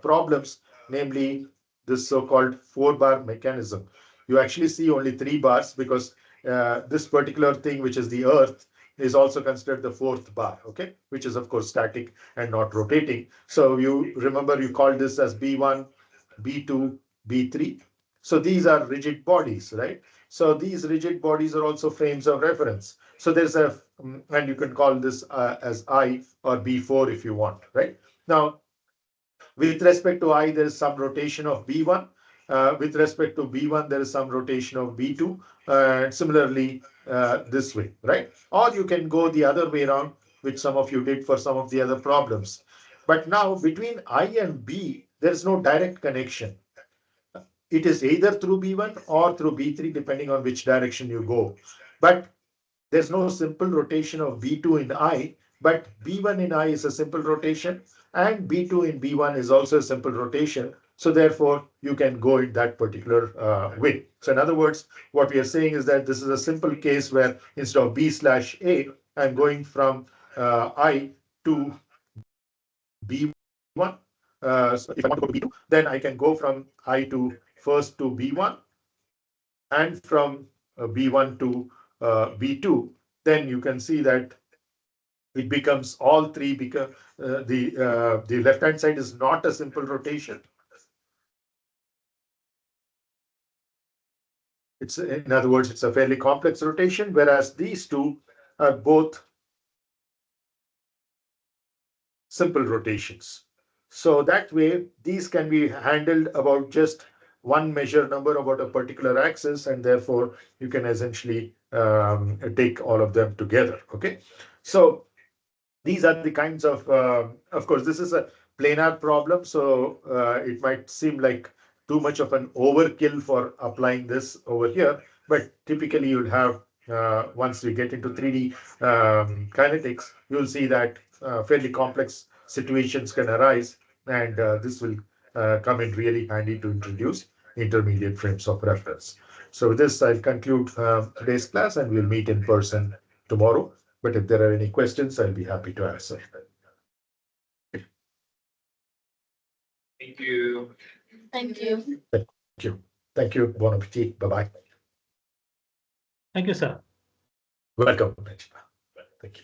problems, namely this so-called 4-bar mechanism. You actually see only 3 bars because this particular thing, which is the Earth, is also considered the 4th bar, okay, which is of course static and not rotating. So you remember you called this as B1, B2, B3. So these are rigid bodies, right? So these rigid bodies are also frames of reference. So there's a, and you can call this as I or B4 if you want, right? Now, with respect to I, there is some rotation of B1. With respect to B1, there is some rotation of B2. And similarly, this way, right? Or you can go the other way around, which some of you did for some of the other problems. But now between I and B, there is no direct connection. It is either through B1 or through B3, depending on which direction you go. But there's no simple rotation of B2 in I, but B1 in I is a simple rotation, and B2 in B1 is also a simple rotation. So therefore, you can go in that particular way. So in other words, what we are saying is that this is a simple case where instead of B/A, I'm going from I to B1. So if I want to go to B2, then I can go from I to first to B1 and from B1 to B2. Then you can see that it becomes all 3 because the left hand side is not a simple rotation. It's, in other words, it's a fairly complex rotation, whereas these 2 are both simple rotations. So that way, these can be handled about just 1 measure number about a particular axis, and therefore you can essentially take all of them together. Okay, so these are the kinds of course, this is a planar problem, so it might seem like too much of an overkill for applying this over here, but typically you'll have, once we get into 3D kinetics, you'll see that fairly complex situations can arise, and this will come in really handy to introduce intermediate frames of reference. So with this, I'll conclude today's class, and we'll meet in person tomorrow. But if there are any questions, I'll be happy to answer. Thank you. Thank you. Thank you. Thank you. Bon appetit. Bye-bye. Thank you, sir. Welcome. Thank you.